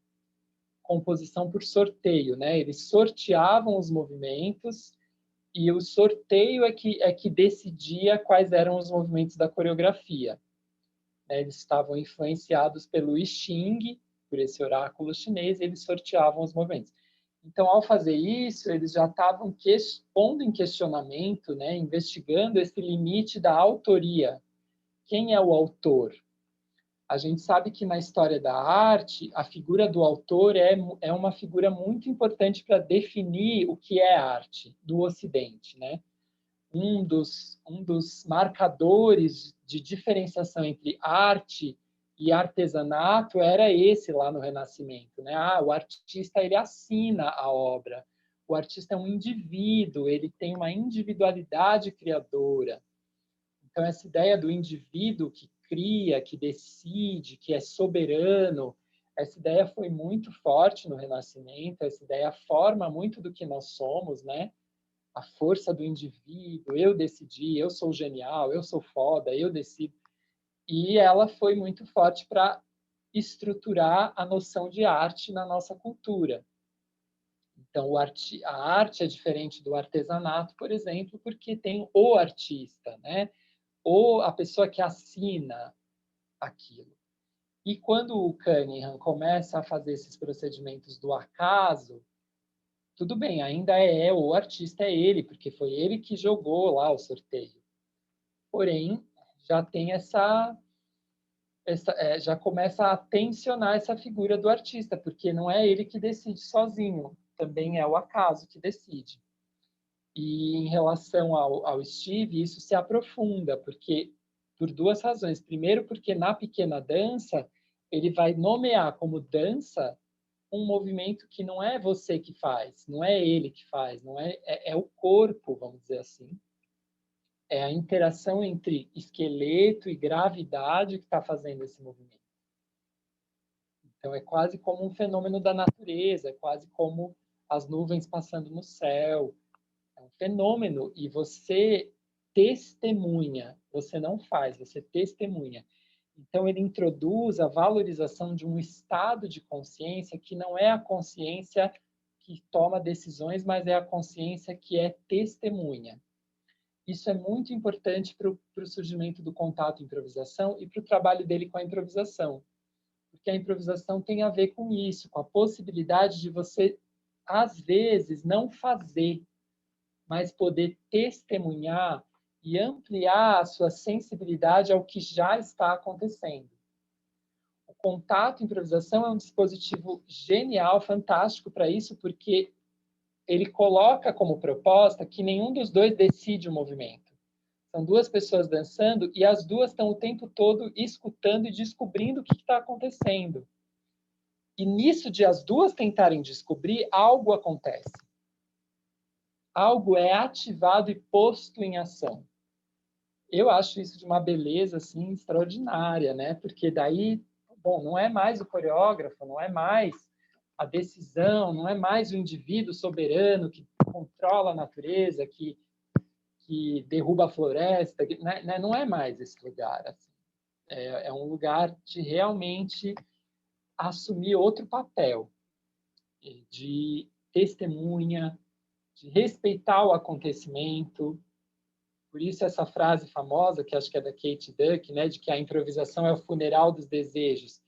Speaker 2: Composição por sorteio, né? Eles sorteavam os movimentos e o sorteio é que decidia quais eram os movimentos da coreografia. Eles estavam influenciados pelo I Ching, por esse oráculo chinês, e eles sorteavam os movimentos. Então, ao fazer isso, eles já estavam pondo em questionamento, né, investigando esse limite da autoria. Quem é o autor? A gente sabe que na história da arte, a figura do autor é uma figura muito importante para definir o que é arte do Ocidente, né? Um dos marcadores de diferenciação entre arte e artesanato era esse lá no Renascimento, né? O artista, ele assina a obra. O artista é um indivíduo, ele tem uma individualidade criadora. Então, essa ideia do indivíduo que cria, que decide, que é soberano, essa ideia foi muito forte no Renascimento, essa ideia forma muito do que nós somos, né? A força do indivíduo, eu decidi, eu sou genial, eu sou foda, eu decido. E ela foi muito forte para estruturar a noção de arte na nossa cultura. Então, a arte é diferente do artesanato, por exemplo, porque tem o artista, né? Ou a pessoa que assina aquilo. E quando o Cunningham começa a fazer esses procedimentos do acaso, tudo bem, ainda o artista é ele, porque foi ele que jogou lá o sorteio. Porém, já tem já começa a tensionar essa figura do artista, porque não é ele que decide sozinho, também é o acaso que decide. E em relação ao Steve, isso se aprofunda, porque por duas razões. Primeiro, porque na pequena dança, ele vai nomear como dança um movimento que não é você que faz, não é ele que faz, não é o corpo, vamos dizer assim. É a interação entre esqueleto e gravidade que está fazendo esse movimento. Então, é quase como um fenômeno da natureza, é quase como as nuvens passando no céu. É um fenômeno e você testemunha, você não faz, você testemunha. Então, ele introduz a valorização de um estado de consciência que não é a consciência que toma decisões, mas é a consciência que é testemunha. Isso é muito importante para o surgimento do contato improvisação e para o trabalho dele com a improvisação. Porque a improvisação tem a ver com isso, com a possibilidade de você, às vezes, não fazer, mas poder testemunhar e ampliar a sua sensibilidade ao que já está acontecendo. O contato improvisação é um dispositivo genial, fantástico para isso, porque ele coloca como proposta que nenhum dos dois decide o movimento. São duas pessoas dançando e as duas estão o tempo todo escutando e descobrindo o que está acontecendo. E nisso de as duas tentarem descobrir, algo acontece. Algo é ativado e posto em ação. Eu acho isso de uma beleza assim extraordinária, né? Porque daí, bom, não é mais o coreógrafo, não é mais a decisão, não é mais o indivíduo soberano que controla a natureza, que derruba a floresta, né? Não é mais esse lugar. Assim. É um lugar de realmente assumir outro papel, de testemunha, de respeitar o acontecimento. Por isso essa frase famosa, que acho que é da Kate Duck, né, de que a improvisação é o funeral dos desejos.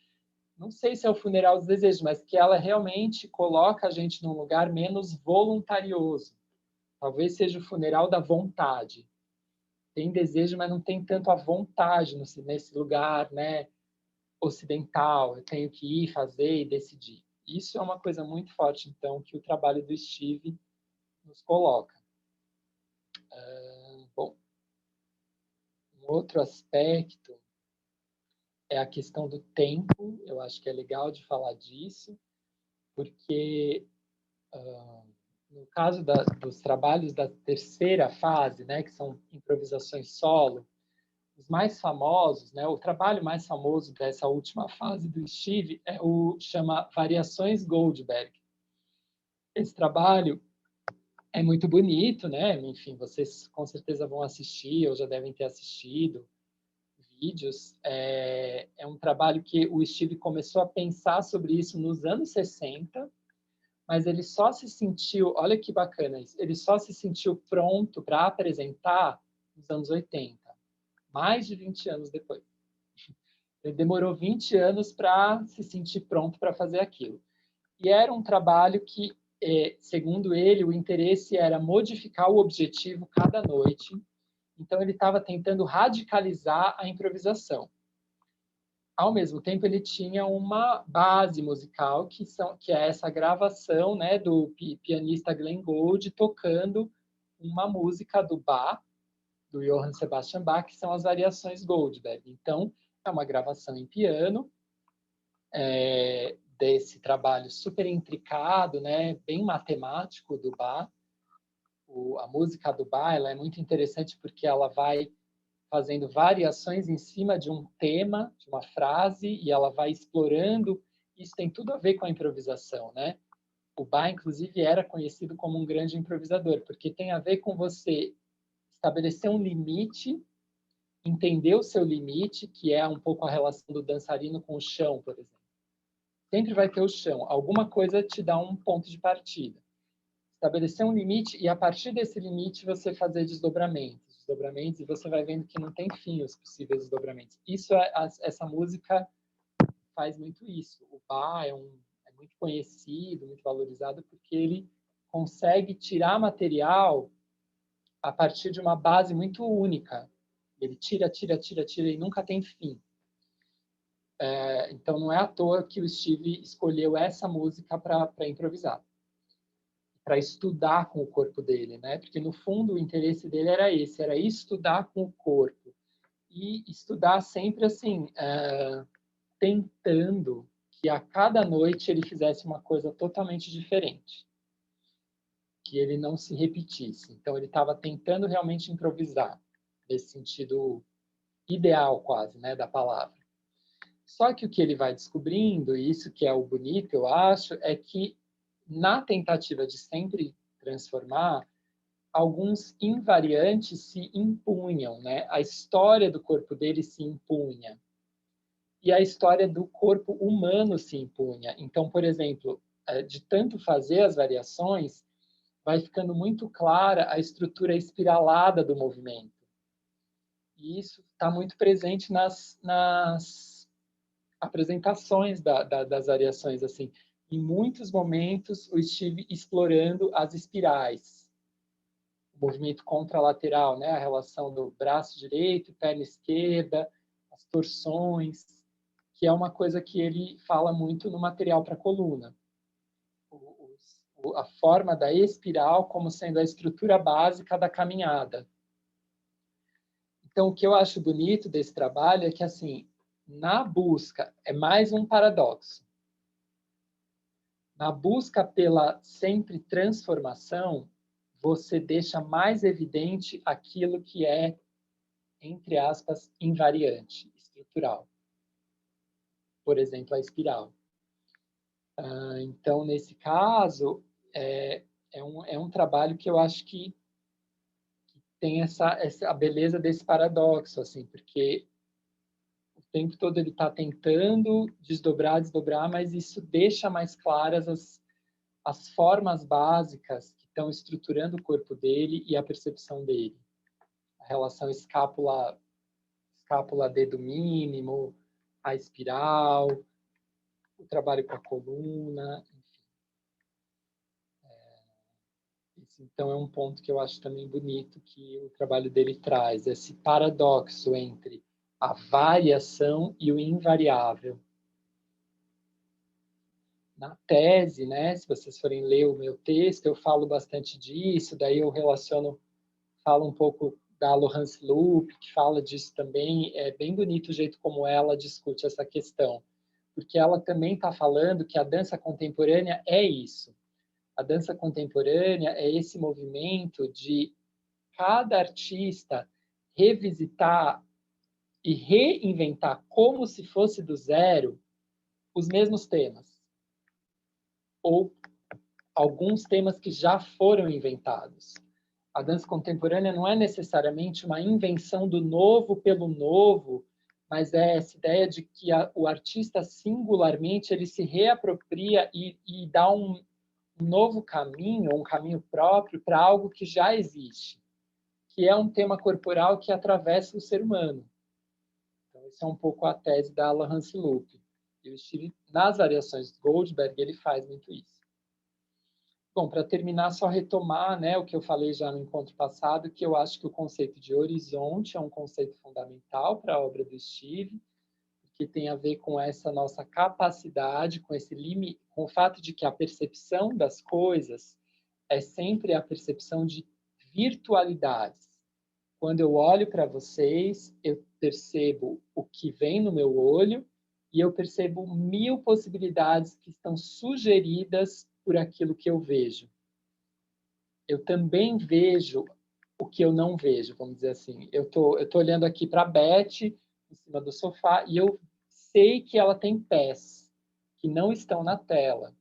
Speaker 2: Não sei se é o funeral dos desejos, mas que ela realmente coloca a gente num lugar menos voluntarioso. Talvez seja o funeral da vontade. Tem desejo, mas não tem tanto a vontade nesse lugar, né, ocidental. Eu tenho que ir, fazer e decidir. Isso é uma coisa muito forte, então, que o trabalho do Steve nos coloca. Um outro aspecto é a questão do tempo. Eu acho que é legal de falar disso, porque no caso dos trabalhos da terceira fase, né, que são improvisações solo, os mais famosos, né, o trabalho mais famoso dessa última fase do Steve é chama Variações Goldberg. Esse trabalho é muito bonito, né? Enfim, vocês com certeza vão assistir ou já devem ter assistido vídeos. É um trabalho que o Steve começou a pensar sobre isso nos anos 60, mas ele só se sentiu, olha que bacana isso, ele só se sentiu pronto para apresentar nos anos 80, mais de 20 anos depois. Ele demorou 20 anos para se sentir pronto para fazer aquilo. E era um trabalho que, segundo ele, o interesse era modificar o objetivo cada noite. Então, ele estava tentando radicalizar a improvisação. Ao mesmo tempo, ele tinha uma base musical, que é essa gravação, né, do pianista Glenn Gould tocando uma música do Bach, do Johann Sebastian Bach, que são as variações Goldberg. Então, é uma gravação em piano, desse trabalho super intricado, né, bem matemático do Bach. A música do Bach ela é muito interessante porque ela vai fazendo variações em cima de um tema, de uma frase, e ela vai explorando. Isso tem tudo a ver com a improvisação, né? O Bach, inclusive, era conhecido como um grande improvisador, porque tem a ver com você estabelecer um limite, entender o seu limite, que é um pouco a relação do dançarino com o chão, por exemplo. Sempre vai ter o chão. Alguma coisa te dá um ponto de partida. Estabelecer um limite e, a partir desse limite, você fazer desdobramentos, e você vai vendo que não tem fim os possíveis desdobramentos. Essa música faz muito isso. O Bach é muito conhecido, muito valorizado, porque ele consegue tirar material a partir de uma base muito única. Ele tira e nunca tem fim. Então, não é à toa que o Steve escolheu essa música para improvisar, para estudar com o corpo dele, né? Porque, no fundo, o interesse dele era esse, era estudar com o corpo. E estudar sempre, assim, tentando que a cada noite ele fizesse uma coisa totalmente diferente, que ele não se repetisse. Então, ele estava tentando realmente improvisar, nesse sentido ideal, quase, né, da palavra. Só que o que ele vai descobrindo, e isso que é o bonito, eu acho, é que na tentativa de sempre transformar, alguns invariantes se impunham, né? A história do corpo dele se impunha. E a história do corpo humano se impunha. Então, por exemplo, de tanto fazer as variações, vai ficando muito clara a estrutura espiralada do movimento. E isso está muito presente nas apresentações das variações, assim. Em muitos momentos, o Steve explorando as espirais. O movimento contralateral, né? A relação do braço direito, perna esquerda, as torções, que é uma coisa que ele fala muito no material para coluna. A forma da espiral como sendo a estrutura básica da caminhada. Então, o que eu acho bonito desse trabalho é que, assim, na busca, é mais um paradoxo. Na busca pela sempre transformação, você deixa mais evidente aquilo que é, entre aspas, invariante, estrutural. Por exemplo, a espiral. Então, nesse caso, é um trabalho que eu acho que tem a beleza desse paradoxo, assim, porque o tempo todo ele está tentando desdobrar, mas isso deixa mais claras as formas básicas que estão estruturando o corpo dele e a percepção dele. A relação escápula-dedo mínimo, a espiral, o trabalho com a coluna, enfim. Esse, então, é um ponto que eu acho também bonito que o trabalho dele traz, esse paradoxo entre a variação e o invariável. Na tese, né, se vocês forem ler o meu texto, eu falo bastante disso, daí eu falo um pouco da Laurence Loop, que fala disso também. É bem bonito o jeito como ela discute essa questão, porque ela também está falando que a dança contemporânea é isso. A dança contemporânea é esse movimento de cada artista revisitar e reinventar como se fosse do zero os mesmos temas, ou alguns temas que já foram inventados. A dança contemporânea não é necessariamente uma invenção do novo pelo novo, mas é essa ideia de que o artista singularmente ele se reapropria e dá um novo caminho, um caminho próprio para algo que já existe, que é um tema corporal que atravessa o ser humano. Então, essa é um pouco a tese da Laurence Loop. E o Steve, nas variações de Goldberg, ele faz muito isso. Bom, para terminar, só retomar, né, o que eu falei já no encontro passado, que eu acho que o conceito de horizonte é um conceito fundamental para a obra do Steve, que tem a ver com essa nossa capacidade, com esse limite, com o fato de que a percepção das coisas é sempre a percepção de virtualidades. Quando eu olho para vocês, eu percebo o que vem no meu olho e eu percebo 1000 possibilidades que estão sugeridas por aquilo que eu vejo. Eu também vejo o que eu não vejo, vamos dizer assim. Eu tô olhando aqui para a Beth, em cima do sofá, e eu sei que ela tem pés que não estão na tela.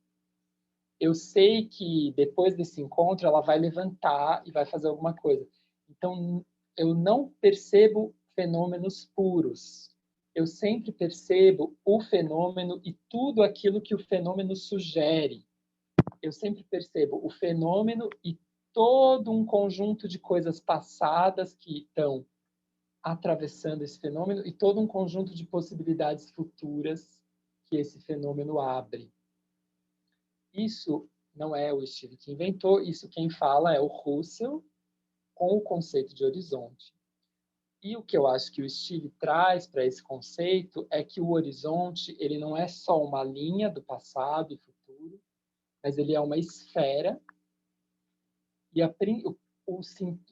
Speaker 2: Eu sei que depois desse encontro ela vai levantar e vai fazer alguma coisa. Então, eu não percebo fenômenos puros. Eu sempre percebo o fenômeno e tudo aquilo que o fenômeno sugere. Eu sempre percebo o fenômeno e todo um conjunto de coisas passadas que estão atravessando esse fenômeno e todo um conjunto de possibilidades futuras que esse fenômeno abre. Isso não é o Steve que inventou, isso quem fala é o Russell, com o conceito de horizonte. E o que eu acho que o Steve traz para esse conceito é que o horizonte ele não é só uma linha do passado e futuro, mas ele é uma esfera e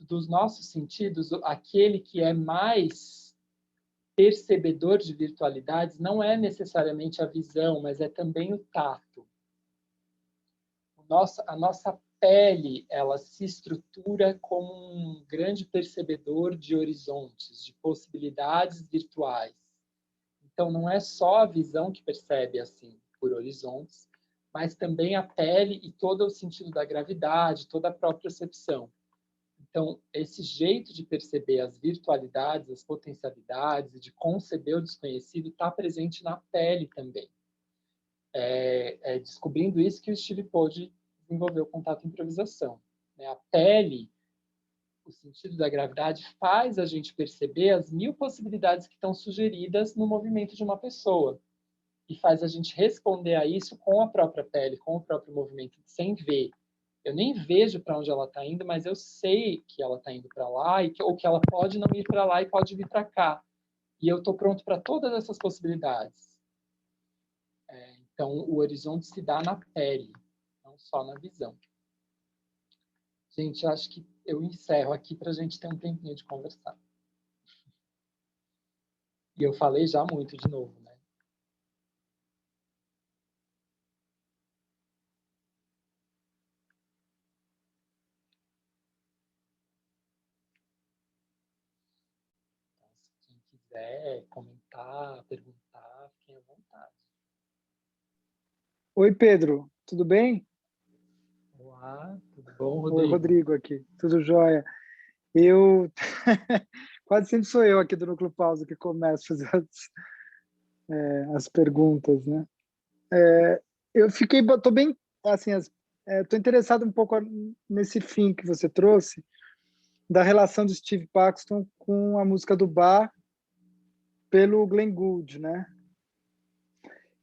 Speaker 2: dos nossos sentidos, aquele que é mais percebedor de virtualidades não é necessariamente a visão, mas é também o tato. A nossa pele, ela se estrutura como um grande percebedor de horizontes, de possibilidades virtuais. Então, não é só a visão que percebe assim por horizontes, mas também a pele e todo o sentido da gravidade, toda a própria percepção. Então, esse jeito de perceber as virtualidades, as potencialidades, de conceber o desconhecido, está presente na pele também. Descobrindo isso que o Steve pôde desenvolver o contato e improvisação. A pele, o sentido da gravidade, faz a gente perceber as 1000 possibilidades que estão sugeridas no movimento de uma pessoa. E faz a gente responder a isso com a própria pele, com o próprio movimento, sem ver. Eu nem vejo para onde ela está indo, mas eu sei que ela está indo para lá, ou que ela pode não ir para lá e pode vir para cá. E eu estou pronto para todas essas possibilidades. Então, o horizonte se dá na pele, não só na visão. Gente, acho que eu encerro aqui para a gente ter um tempinho de conversar. E eu falei já muito de novo, né? Quem quiser comentar, perguntar, fiquem à vontade.
Speaker 5: Oi, Pedro, tudo bem?
Speaker 2: Olá, tudo bom, Rodrigo?
Speaker 5: Oi, Rodrigo aqui, tudo jóia. Eu, quase sempre sou eu aqui do Núcleo Pausa que começo a fazer as perguntas, né? Tô bem, assim, tô interessado um pouco nesse fim que você trouxe, da relação de Steve Paxton com a música do Bach pelo Glenn Gould, né?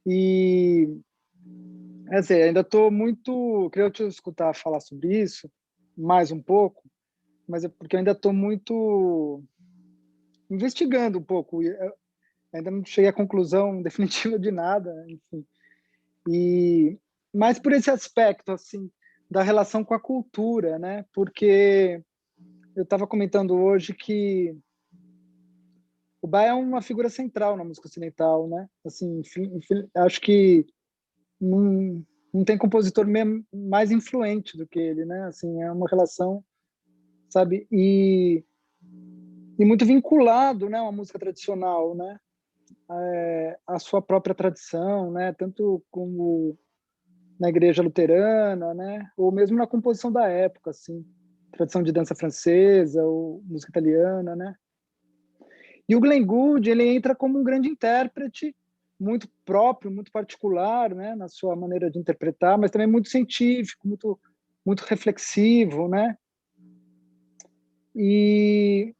Speaker 5: E assim, ainda estou muito... Queria te escutar falar sobre isso mais um pouco, mas é porque eu ainda estou muito investigando um pouco. Ainda não cheguei à conclusão definitiva de nada, enfim. Mas por esse aspecto, assim, da relação com a cultura, né? Porque eu estava comentando hoje que o Bach é uma figura central na música ocidental, né? Assim, acho que não tem compositor mais influente do que ele, né? Assim, é uma relação, sabe? E muito vinculado, né, a uma música tradicional, né? A sua própria tradição, né? Tanto como na igreja luterana, né? Ou mesmo na composição da época, assim, tradição de dança francesa ou música italiana, né? E o Glenn Gould, ele entra como um grande intérprete, muito próprio, muito particular, né, na sua maneira de interpretar, mas também muito científico, muito reflexivo, né? E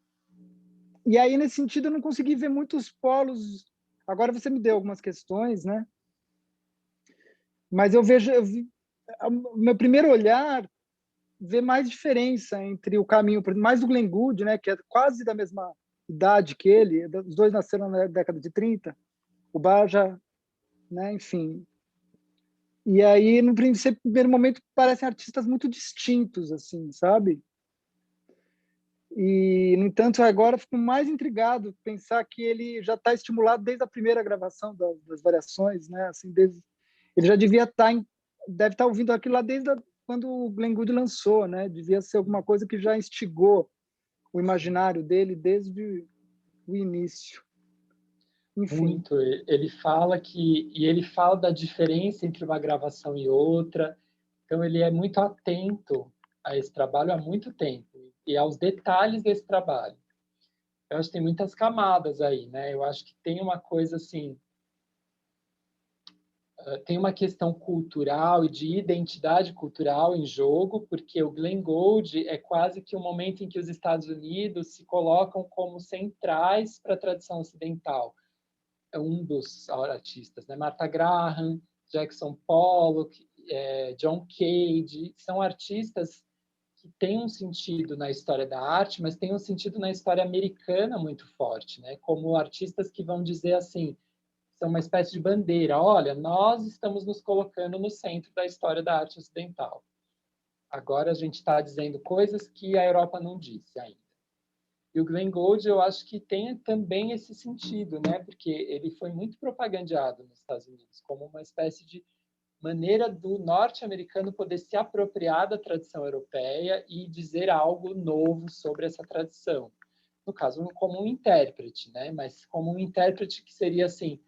Speaker 5: aí, nesse sentido, eu não consegui ver muitos polos. Agora você me deu algumas questões, né? Mas o meu primeiro olhar vê mais diferença entre o caminho, mais do Glenn Gould, né, que é quase da mesma idade que ele, os dois nasceram na década de 30, o Bach já, né, enfim. E aí, no primeiro momento, parecem artistas muito distintos, assim, sabe? E, no entanto, agora fico mais intrigado pensar que ele já está estimulado desde a primeira gravação das variações, né? Assim, ele já devia deve estar ouvindo aquilo lá desde quando o Glenn Gould lançou, né? Devia ser alguma coisa que já instigou o imaginário dele desde o início. Enfim.
Speaker 2: Muito. Ele fala da diferença entre uma gravação e outra. Então ele é muito atento a esse trabalho há muito tempo e aos detalhes desse trabalho. Eu acho que tem muitas camadas aí, né? Eu acho que tem uma coisa assim, tem uma questão cultural e de identidade cultural em jogo, porque o Glenn Gould é quase que o momento em que os Estados Unidos se colocam como centrais para a tradição ocidental. É um dos artistas, né? Martha Graham, Jackson Pollock, John Cage, são artistas que têm um sentido na história da arte, mas têm um sentido na história americana muito forte, né? Como artistas que vão dizer assim, são uma espécie de bandeira, olha, nós estamos nos colocando no centro da história da arte ocidental. Agora a gente está dizendo coisas que a Europa não disse ainda. E o Glenn Gould, eu acho que tem também esse sentido, né? Porque ele foi muito propagandeado nos Estados Unidos como uma espécie de maneira do norte-americano poder se apropriar da tradição europeia e dizer algo novo sobre essa tradição. No caso, como um intérprete, né? Mas como um intérprete que seria assim,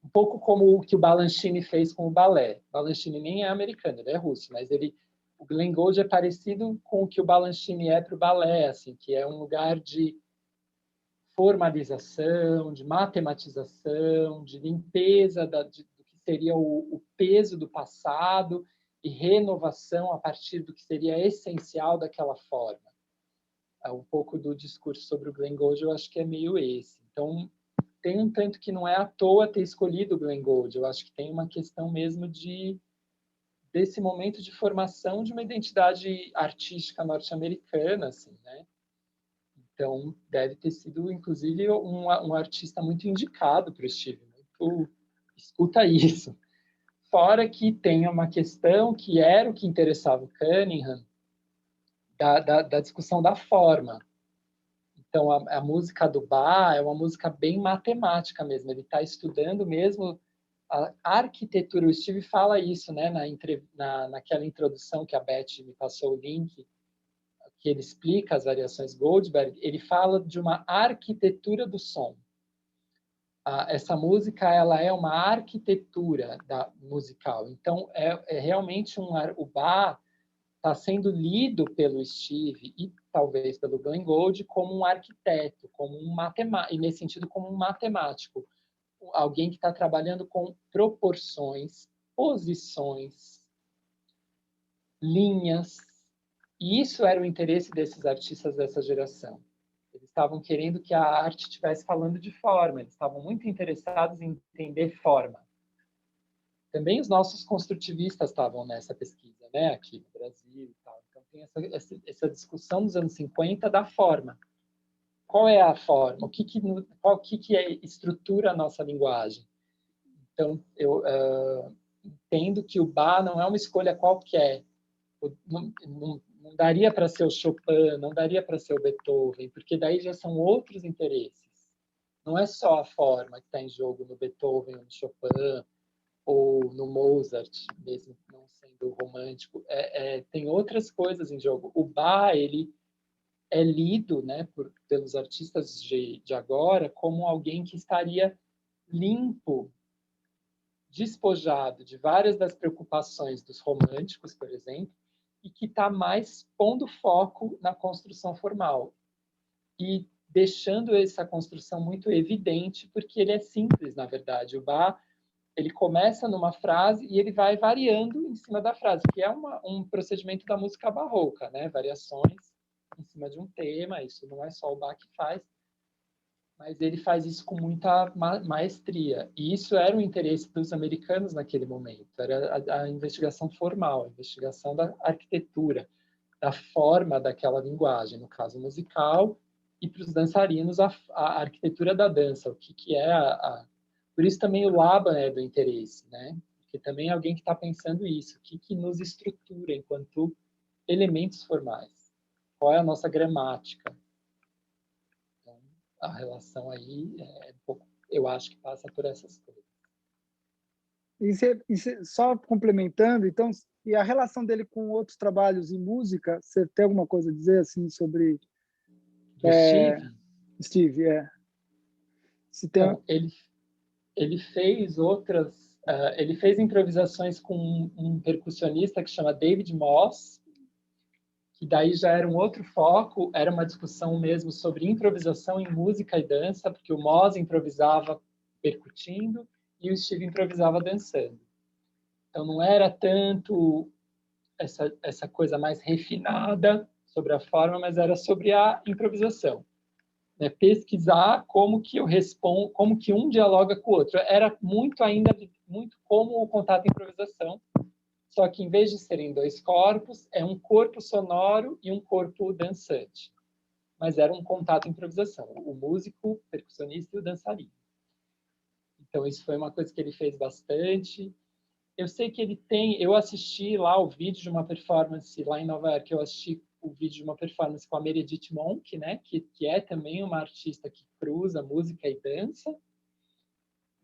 Speaker 2: um pouco como o que o Balanchine fez com o balé. O Balanchine nem é americano, ele é russo, mas o Glenn Gould é parecido com o que o Balanchine é para o balé, assim, que é um lugar de formalização, de matematização, de limpeza do que seria o peso do passado e renovação a partir do que seria essencial daquela forma. Um pouco do discurso sobre o Glenn Gould, eu acho que é meio esse. Então, tem um tanto que não é à toa ter escolhido o Glenn Gould. Eu acho que tem uma questão mesmo desse momento de formação de uma identidade artística norte-americana, assim, né? Então, deve ter sido, inclusive, um artista muito indicado para o Steve. Muito, escuta isso. Fora que tem uma questão que era o que interessava o Cunningham, da discussão da forma. Então, a música do Bach é uma música bem matemática mesmo. Ele está estudando mesmo a arquitetura. O Steve fala isso, né, naquela introdução que a Beth me passou o link, que ele explica as variações Goldberg. Ele fala de uma arquitetura do som. Essa música, ela é uma arquitetura musical. Então, realmente o Bach está sendo lido pelo Steve e talvez pelo Glenn Gould como um arquiteto, como um matemático, e nesse sentido como um matemático, alguém que está trabalhando com proporções, posições, linhas, e isso era o interesse desses artistas dessa geração. Eles estavam querendo que a arte estivesse falando de forma, eles estavam muito interessados em entender forma. Também os nossos construtivistas estavam nessa pesquisa, né, aqui no Brasil e tal. Então tem essa discussão dos anos 50 da forma. Qual é a forma? O que estrutura a nossa linguagem? Então eu entendo que o Bach não é uma escolha qualquer. Não daria para ser o Chopin, não daria para ser o Beethoven, porque daí já são outros interesses. Não é só a forma que está em jogo no Beethoven ou no Chopin, ou no Mozart, mesmo não sendo romântico. Tem outras coisas em jogo. O Bach, ele é lido, né, pelos artistas de agora como alguém que estaria limpo, despojado de várias das preocupações dos românticos, por exemplo, e que está mais pondo foco na construção formal e deixando essa construção muito evidente, porque ele é simples, na verdade. O Bach, ele começa numa frase e ele vai variando em cima da frase, que é um procedimento da música barroca, né? Variações em cima de um tema, isso não é só o Bach que faz, mas ele faz isso com muita maestria. E isso era o interesse dos americanos naquele momento, era a investigação formal, a investigação da arquitetura, da forma daquela linguagem, no caso musical, e para os dançarinos a arquitetura da dança, o que é Por isso também o Laban é do interesse, né? Porque também é alguém que está pensando isso, o que nos estrutura enquanto elementos formais. Qual é a nossa gramática? Então, a relação aí é um pouco, eu acho que passa por essas coisas.
Speaker 5: Só complementando, então, e a relação dele com outros trabalhos em música, você tem alguma coisa a dizer assim sobre Steve? Se tem...
Speaker 2: Então, ele fez outras, ele fez improvisações com um percussionista que chama David Moss, que daí já era um outro foco, era uma discussão mesmo sobre improvisação em música e dança, porque o Moss improvisava percutindo e o Steve improvisava dançando. Então não era tanto essa coisa mais refinada sobre a forma, mas era sobre a improvisação. Né? Pesquisar como que eu respondo, como que um dialoga com o outro. Era muito como o contato e improvisação, só que em vez de serem dois corpos, é um corpo sonoro e um corpo dançante. Mas era um contato e improvisação, o músico, o percussionista e o dançarino. Então isso foi uma coisa que ele fez bastante. Eu sei que eu assisti lá o vídeo de uma performance lá em Nova York, eu assisti o vídeo de uma performance com a Meredith Monk, né, que é também uma artista que cruza música e dança,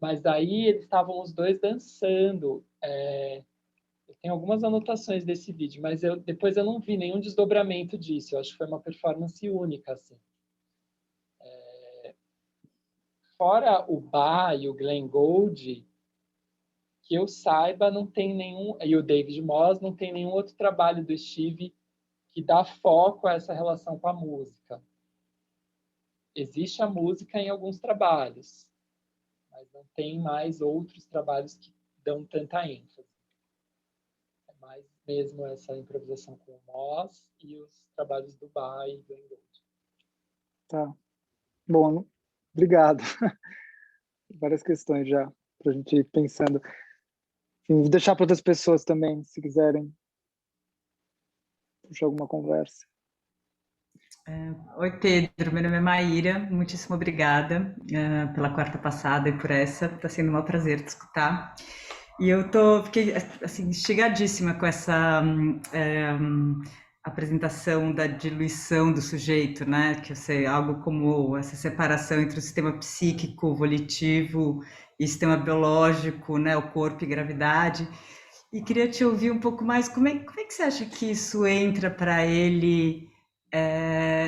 Speaker 2: mas daí eles estavam os dois dançando. Eu tenho algumas anotações desse vídeo, mas depois eu não vi nenhum desdobramento disso, eu acho que foi uma performance única, assim. Fora o Bach e o Glenn Gould, que eu saiba, não tem nenhum, e o David Moss, não tem nenhum outro trabalho do Steve que dá foco a essa relação com a música. Existe a música em alguns trabalhos, mas não tem mais outros trabalhos que dão tanta ênfase. É mais mesmo essa improvisação com o Moss e os trabalhos do Bach e do Gould.
Speaker 5: Tá. Bom, obrigado. Várias questões já para a gente ir pensando. Enfim, vou deixar para outras pessoas também, se quiserem puxar alguma conversa.
Speaker 6: Oi, Pedro. Meu nome é Maíra. Muitíssimo obrigada pela quarta passada e por essa. Está sendo um prazer te escutar. E fiquei assim, instigadíssima com essa apresentação da diluição do sujeito, né? Que eu sei, algo como essa separação entre o sistema psíquico, volitivo e sistema biológico, né? O corpo e gravidade. E queria te ouvir um pouco mais. Como é que você acha que isso entra para ele?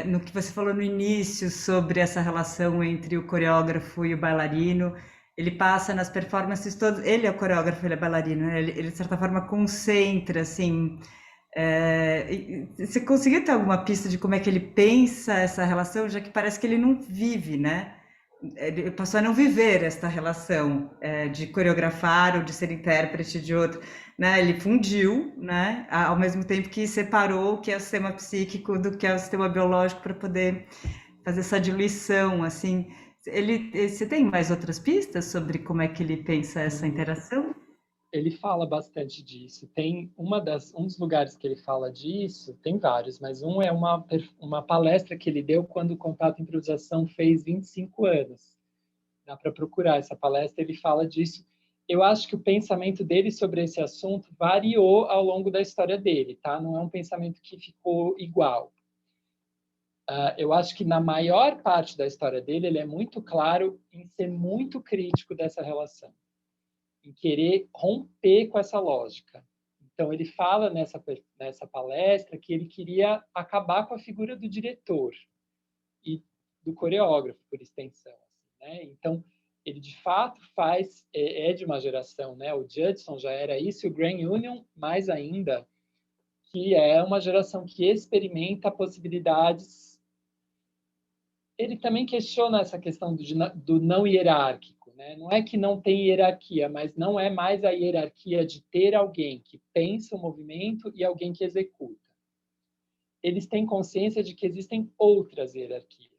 Speaker 6: No que você falou no início sobre essa relação entre o coreógrafo e o bailarino, ele passa nas performances todas, ele é o coreógrafo, ele é bailarino, né? Ele de certa forma concentra, assim, você conseguiu ter alguma pista de como é que ele pensa essa relação, já que parece que ele não vive, né? Ele passou a não viver esta relação de coreografar ou de ser intérprete de outro, né? Ele fundiu, né? Ao mesmo tempo que separou o que é o sistema psíquico do que é o sistema biológico para poder fazer essa diluição, assim. Você tem mais outras pistas sobre como é que ele pensa essa interação?
Speaker 2: Ele fala bastante disso. Tem um dos lugares que ele fala disso, tem vários, mas um é uma palestra que ele deu quando o Contato e Improvisação fez 25 anos. Dá para procurar essa palestra, ele fala disso. eu acho que o pensamento dele sobre esse assunto variou ao longo da história dele, tá? Não é um pensamento que ficou igual. Eu acho que na maior parte da história dele, ele é muito claro em ser muito crítico dessa relação, em querer romper com essa lógica. Então, ele fala nessa palestra que ele queria acabar com a figura do diretor e do coreógrafo, por extensão. Né? Então, ele, de fato, é de uma geração, né? O Judson já era isso, e o Grand Union, mais ainda, que é uma geração que experimenta possibilidades. Ele também questiona essa questão do não hierárquico. Né? Não é que não tem hierarquia, mas não é mais a hierarquia de ter alguém que pensa o movimento e alguém que executa. Eles têm consciência de que existem outras hierarquias.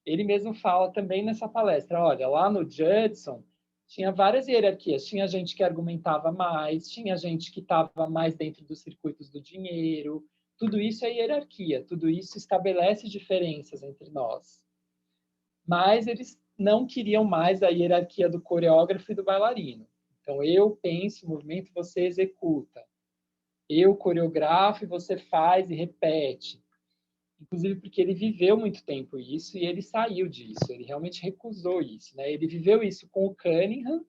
Speaker 2: Ele mesmo fala também nessa palestra, olha, lá no Judson tinha várias hierarquias, tinha gente que argumentava mais, tinha gente que estava mais dentro dos circuitos do dinheiro, tudo isso é hierarquia, tudo isso estabelece diferenças entre nós. Mas eles não queriam mais a hierarquia do coreógrafo e do bailarino. Então, eu penso o movimento, você executa. Eu coreografo e você faz e repete. Inclusive porque ele viveu muito tempo isso e ele saiu disso. Ele realmente recusou isso. Né? Ele viveu isso com o Cunningham.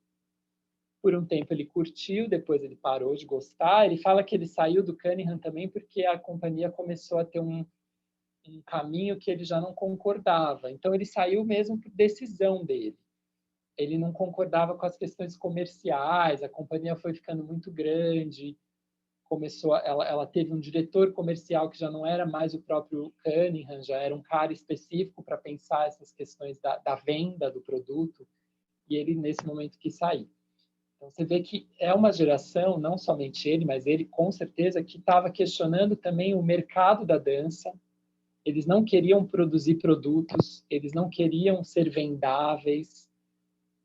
Speaker 2: Por um tempo ele curtiu, depois ele parou de gostar. Ele fala que ele saiu do Cunningham também porque a companhia começou a ter um caminho que ele já não concordava. Então, ele saiu mesmo por decisão dele. Ele não concordava com as questões comerciais, a companhia foi ficando muito grande, ela teve um diretor comercial que já não era mais o próprio Cunningham, já era um cara específico para pensar essas questões da venda do produto, e ele, nesse momento, quis sair. Então, você vê que é uma geração, não somente ele, mas ele, com certeza, que estava questionando também o mercado da dança. Eles não queriam produzir produtos, eles não queriam ser vendáveis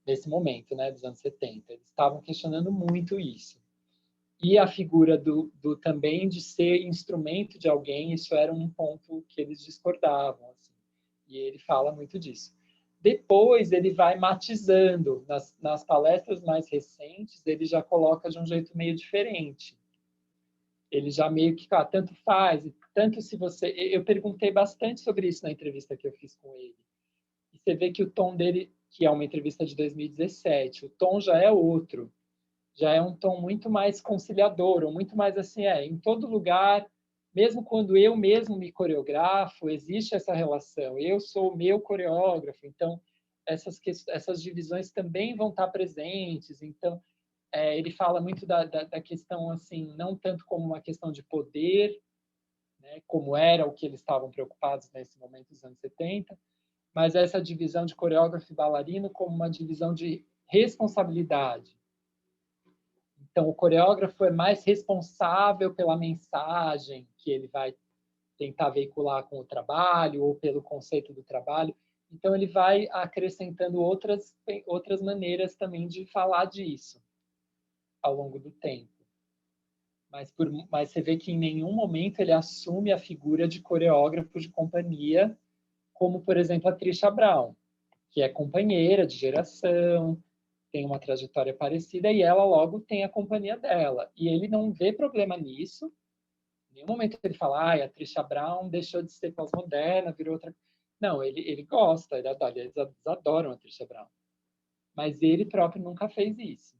Speaker 2: nesse momento, né, dos anos 70. Eles estavam questionando muito isso. E a figura também de ser instrumento de alguém, isso era um ponto que eles discordavam. Assim. E ele fala muito disso. Depois ele vai matizando. Nas palestras mais recentes, ele já coloca de um jeito meio diferente. Ele já meio que, tanto faz, tanto se você... Eu perguntei bastante sobre isso na entrevista que eu fiz com ele. E você vê que o tom dele, que é uma entrevista de 2017, o tom já é outro. Já é um tom muito mais conciliador, ou muito mais assim, em todo lugar, mesmo quando eu mesmo me coreografo, existe essa relação. Eu sou o meu coreógrafo, então essas divisões também vão estar presentes. Então, ele fala muito da questão, assim, não tanto como uma questão de poder, né, como era o que eles estavam preocupados nesse momento dos anos 70, mas essa divisão de coreógrafo e bailarino como uma divisão de responsabilidade. Então, o coreógrafo é mais responsável pela mensagem que ele vai tentar veicular com o trabalho ou pelo conceito do trabalho. Então, ele vai acrescentando outras maneiras também de falar disso ao longo do tempo. Mas você vê que em nenhum momento ele assume a figura de coreógrafo de companhia, como, por exemplo, a Trisha Brown, que é companheira de geração, tem uma trajetória parecida e ela logo tem a companhia dela. E ele não vê problema nisso. Em nenhum momento ele fala, a Trisha Brown deixou de ser pós-moderna, virou outra... Não, ele gosta, eles adoram a Trisha Brown. Mas ele próprio nunca fez isso.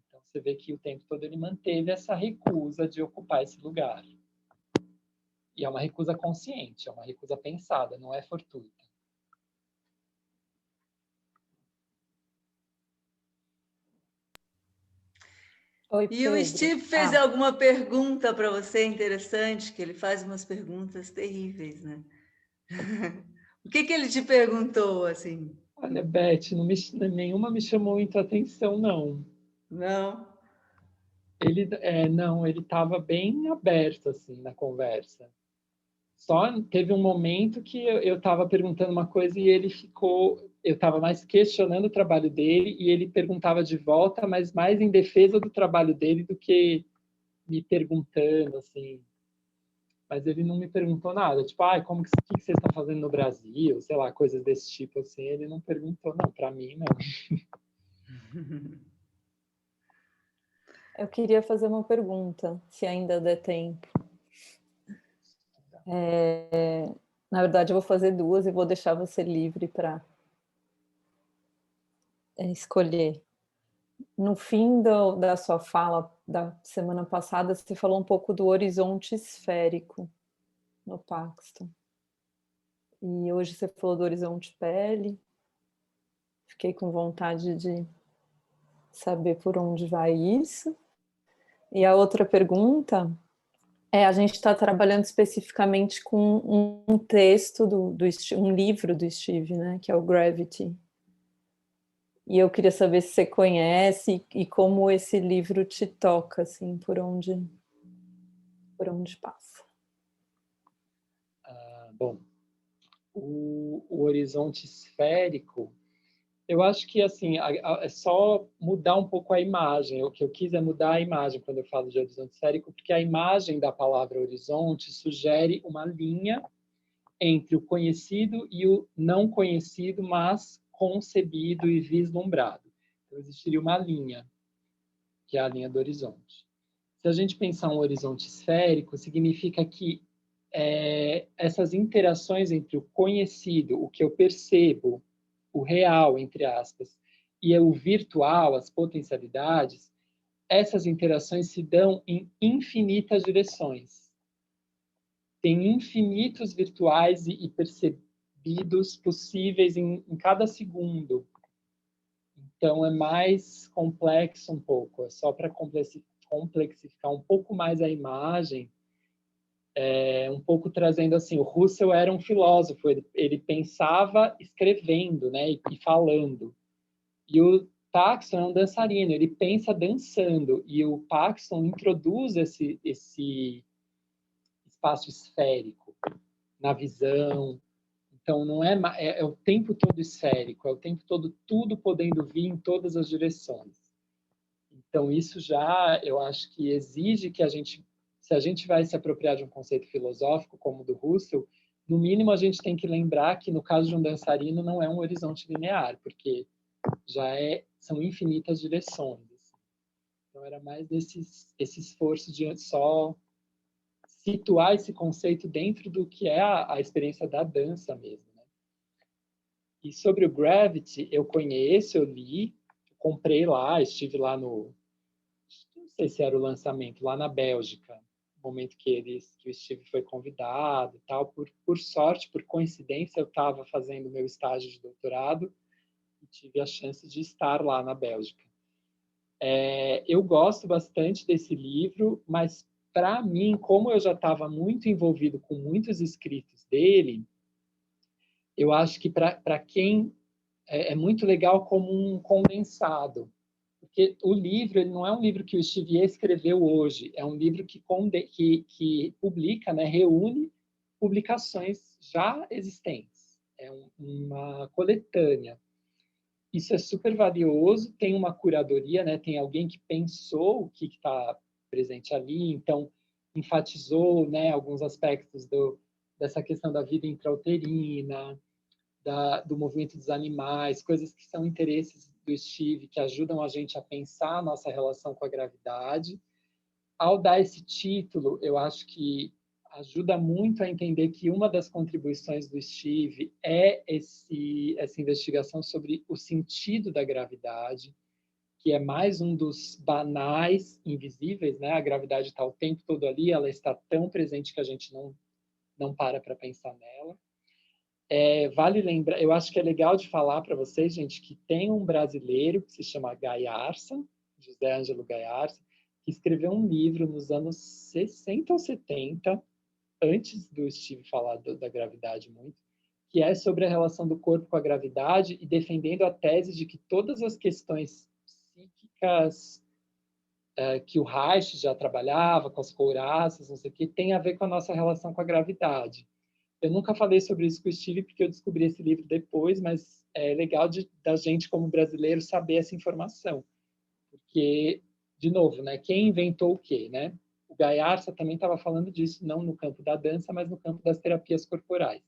Speaker 2: Então você vê que o tempo todo ele manteve essa recusa de ocupar esse lugar. E é uma recusa consciente, é uma recusa pensada, não é fortuita.
Speaker 7: Oi,
Speaker 1: E o
Speaker 7: Pedro.
Speaker 1: Steve fez alguma pergunta para você interessante, que ele faz umas perguntas terríveis, né? O que ele te perguntou, assim?
Speaker 2: Olha, Beth, nenhuma me chamou muita atenção, não.
Speaker 1: Não?
Speaker 2: Ele estava bem aberto, assim, na conversa. Só teve um momento que eu estava perguntando uma coisa e ele ficou... Eu estava mais questionando o trabalho dele e ele perguntava de volta, mas mais em defesa do trabalho dele do que me perguntando, assim. Mas ele não me perguntou nada. Tipo, o que vocês estão fazendo no Brasil? Sei lá, coisas desse tipo, assim. Ele não perguntou, não. Para mim, não.
Speaker 7: Eu queria fazer uma pergunta, se ainda der tempo. Na verdade, eu vou fazer duas e vou deixar você livre para escolher. No fim da sua fala da semana passada, você falou um pouco do horizonte esférico no Paxton. E hoje você falou do horizonte pele. Fiquei com vontade de saber por onde vai isso. E a outra pergunta a gente está trabalhando especificamente com um texto, um livro do Steve, né, que é o Gravity. E eu queria saber se você conhece e como esse livro te toca, assim, por onde passa.
Speaker 2: Bom, o horizonte esférico, eu acho que assim é só mudar um pouco a imagem. O que eu quis é mudar a imagem quando eu falo de horizonte esférico, porque a imagem da palavra horizonte sugere uma linha entre o conhecido e o não conhecido, mas concebido e vislumbrado. Então, existiria uma linha, que é a linha do horizonte. Se a gente pensar um horizonte esférico, significa que essas interações entre o conhecido, o que eu percebo, o real, entre aspas, e o virtual, as potencialidades, essas interações se dão em infinitas direções. Tem infinitos virtuais e percebidos possíveis em cada segundo. Então, é mais complexo um pouco. É só para complexificar um pouco mais a imagem, um pouco trazendo assim, o Russell era um filósofo, ele pensava escrevendo, né, e falando. E o Paxton é um dançarino, ele pensa dançando, e o Paxton introduz esse espaço esférico na visão. Então, não é o tempo todo esférico, é o tempo todo tudo podendo vir em todas as direções. Então, isso já, eu acho que exige que se a gente vai se apropriar de um conceito filosófico como o do Russell, no mínimo a gente tem que lembrar que no caso de um dançarino não é um horizonte linear, porque já são infinitas direções. Então, era mais esse esforço de só situar esse conceito dentro do que é a experiência da dança mesmo. Né? E sobre o Gravity, eu conheço, eu li, comprei lá, estive lá não sei se era o lançamento, lá na Bélgica, no momento que o Steve foi convidado e tal. Por sorte, por coincidência, eu estava fazendo meu estágio de doutorado e tive a chance de estar lá na Bélgica. Eu gosto bastante desse livro, mas para mim, como eu já estava muito envolvido com muitos escritos dele, eu acho que para quem é muito legal como um condensado, porque o livro ele não é um livro que o Steve escreveu hoje, é um livro que publica, né, reúne publicações já existentes, é uma coletânea. Isso é super valioso, tem uma curadoria, né? Tem alguém que pensou o que está presente ali, então enfatizou, né, alguns aspectos dessa questão da vida intrauterina, do movimento dos animais, coisas que são interesses do Steve, que ajudam a gente a pensar a nossa relação com a gravidade. Ao dar esse título, eu acho que ajuda muito a entender que uma das contribuições do Steve é essa investigação sobre o sentido da gravidade, que é mais um dos banais invisíveis, né? A gravidade está o tempo todo ali, ela está tão presente que a gente não para pensar nela. Vale lembrar, eu acho que é legal de falar para vocês, gente, que tem um brasileiro que se chama Gaiarsa, José Ângelo Gaiarsa, que escreveu um livro nos anos 60 ou 70, antes do Steve falar da gravidade muito, que é sobre a relação do corpo com a gravidade e defendendo a tese de que todas as questões psíquicas que o Reich já trabalhava, com as couraças, não sei o que, tem a ver com a nossa relação com a gravidade. Eu nunca falei sobre isso com o Steve, porque eu descobri esse livro depois, mas é legal da gente, como brasileiro, saber essa informação. Porque, de novo, né, quem inventou o quê? Né? O Gaiarsa também estava falando disso, não no campo da dança, mas no campo das terapias corporais.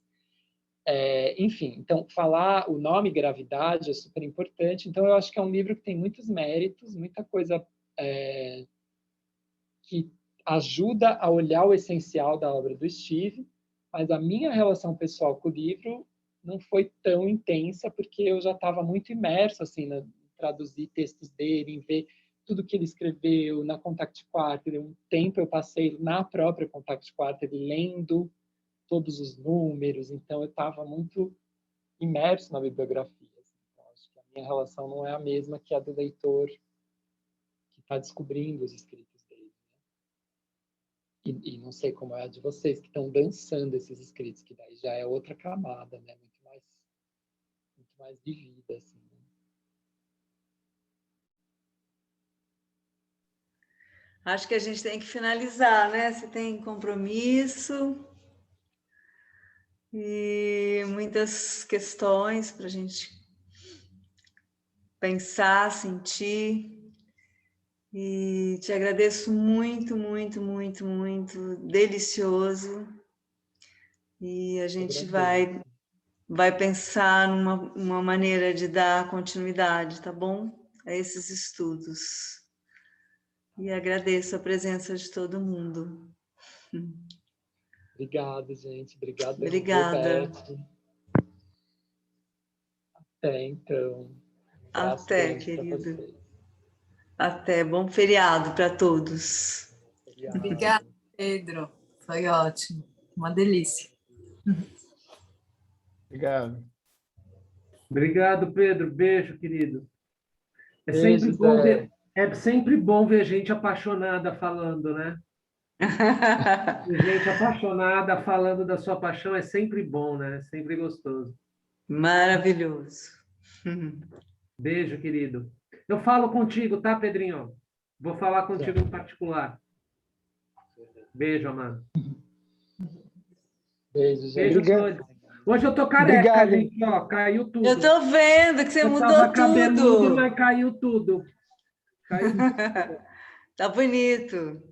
Speaker 2: Enfim, então, falar o nome gravidade é super importante. Então, eu acho que é um livro que tem muitos méritos, muita coisa que ajuda a olhar o essencial da obra do Steve, mas a minha relação pessoal com o livro não foi tão intensa, porque eu já estava muito imerso assim, em traduzir textos dele, em ver tudo que ele escreveu na Contact Quarterly. Um tempo eu passei na própria Contact Quarterly lendo todos os números, então eu estava muito imerso na bibliografia. Então, acho que a minha relação não é a mesma que a do leitor que está descobrindo os escritos dele. Né? E não sei como é a de vocês, que estão dançando esses escritos, que daí já é outra camada, né? Muito mais de vida, assim. Né?
Speaker 1: Acho que a gente tem que finalizar, né? Você tem compromisso e muitas questões para a gente pensar, sentir. E te agradeço muito, muito, muito, muito. Delicioso. E a gente vai pensar numa maneira de dar continuidade, tá bom? A esses estudos. E agradeço a presença de todo mundo.
Speaker 2: Obrigado, gente. Obrigado,
Speaker 1: Obrigada.
Speaker 2: Roberto. Até, então.
Speaker 1: Até, querido. Até. Bom feriado para todos.
Speaker 8: Obrigada, Pedro. Foi ótimo. Uma delícia.
Speaker 3: Obrigado. Obrigado, Pedro. Beijo, querido.
Speaker 2: Beijo,
Speaker 3: É sempre bom ver gente apaixonada falando, né? Gente apaixonada falando da sua paixão é sempre bom, né? É sempre gostoso.
Speaker 1: Maravilhoso.
Speaker 3: Beijo, querido. Eu falo contigo, tá, Pedrinho? Vou falar contigo em particular. Beijo, amado.
Speaker 2: Beijo, gente.
Speaker 3: Beijo, hoje eu tô careca, gente, ó, caiu tudo.
Speaker 1: Eu tô vendo que você mudou tudo.
Speaker 3: Cabeludo, mas caiu tudo.
Speaker 1: Tá bonito.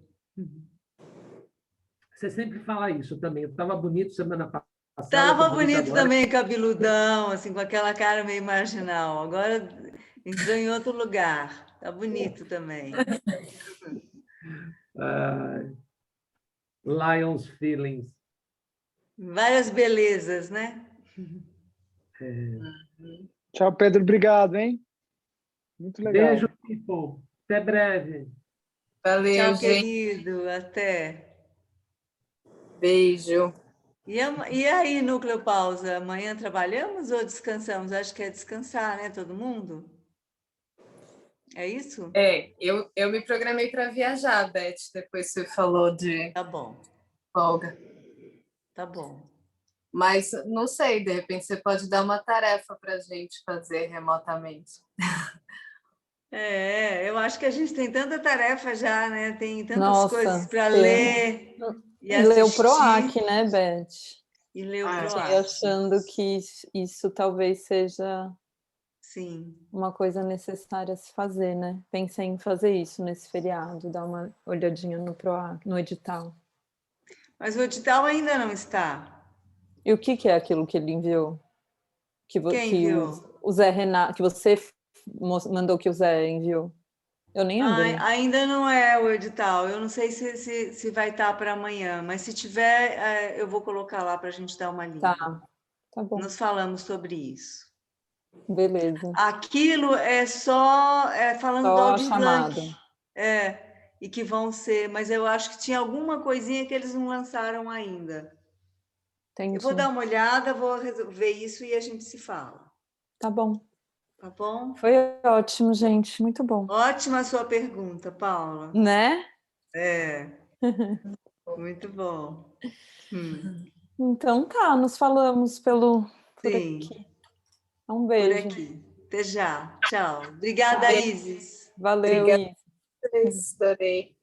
Speaker 3: Você sempre fala isso também. Eu tava bonito semana passada.
Speaker 1: Tava bonito também, cabeludão, assim, com aquela cara meio marginal. Agora entrou em outro lugar. Tá bonito também.
Speaker 3: Lions Feelings.
Speaker 1: Várias belezas, né?
Speaker 5: Tchau, Pedro. Obrigado, hein? Muito legal.
Speaker 3: Beijo, people. Até breve.
Speaker 8: Valeu,
Speaker 1: tchau,
Speaker 8: gente.
Speaker 1: querido. Até.
Speaker 8: Beijo.
Speaker 1: E aí, Núcleo Pausa? Amanhã trabalhamos ou descansamos? Acho que é descansar, né? Todo mundo? É isso?
Speaker 8: Eu me programei para viajar, Beth, depois você falou de
Speaker 1: Tá bom.
Speaker 8: folga.
Speaker 1: Tá bom.
Speaker 8: Mas não sei, de repente você pode dar uma tarefa para a gente fazer remotamente.
Speaker 1: Eu acho que a gente tem tanta tarefa já, né? Tem tantas coisas para ler e
Speaker 7: ler o
Speaker 1: assistir.
Speaker 7: PROAC, né, Beth?
Speaker 1: E ler o PROAC.
Speaker 7: Fiquei achando que isso talvez seja uma coisa necessária a se fazer, né? Pensei em fazer isso nesse feriado, dar uma olhadinha no PROAC, no edital.
Speaker 1: Mas o edital ainda não está.
Speaker 7: E o que é aquilo que ele enviou?
Speaker 1: Quem enviou?
Speaker 7: O Zé Renato, que você mandou que o Zé enviou. Eu nem abri.
Speaker 1: Ainda não é o edital. Eu não sei se vai estar para amanhã, mas se tiver, eu vou colocar lá para a gente dar uma lida.
Speaker 7: Tá bom.
Speaker 1: Nós falamos sobre isso.
Speaker 7: Beleza.
Speaker 1: Aquilo é só falando do Aldir Blanc. E que vão ser, mas eu acho que tinha alguma coisinha que eles não lançaram ainda.
Speaker 7: Entendi.
Speaker 1: Eu vou dar uma olhada, vou resolver isso e a gente se fala.
Speaker 7: Tá bom.
Speaker 1: Tá bom?
Speaker 7: Foi ótimo, gente. Muito bom.
Speaker 1: Ótima a sua pergunta, Paula.
Speaker 7: Né?
Speaker 1: Muito bom.
Speaker 7: Então tá, nos falamos por aqui. Um beijo.
Speaker 1: Por aqui. Até já. Tchau. Obrigada, Isis.
Speaker 7: Valeu,
Speaker 8: Obrigada.
Speaker 7: Isis.
Speaker 8: Adorei.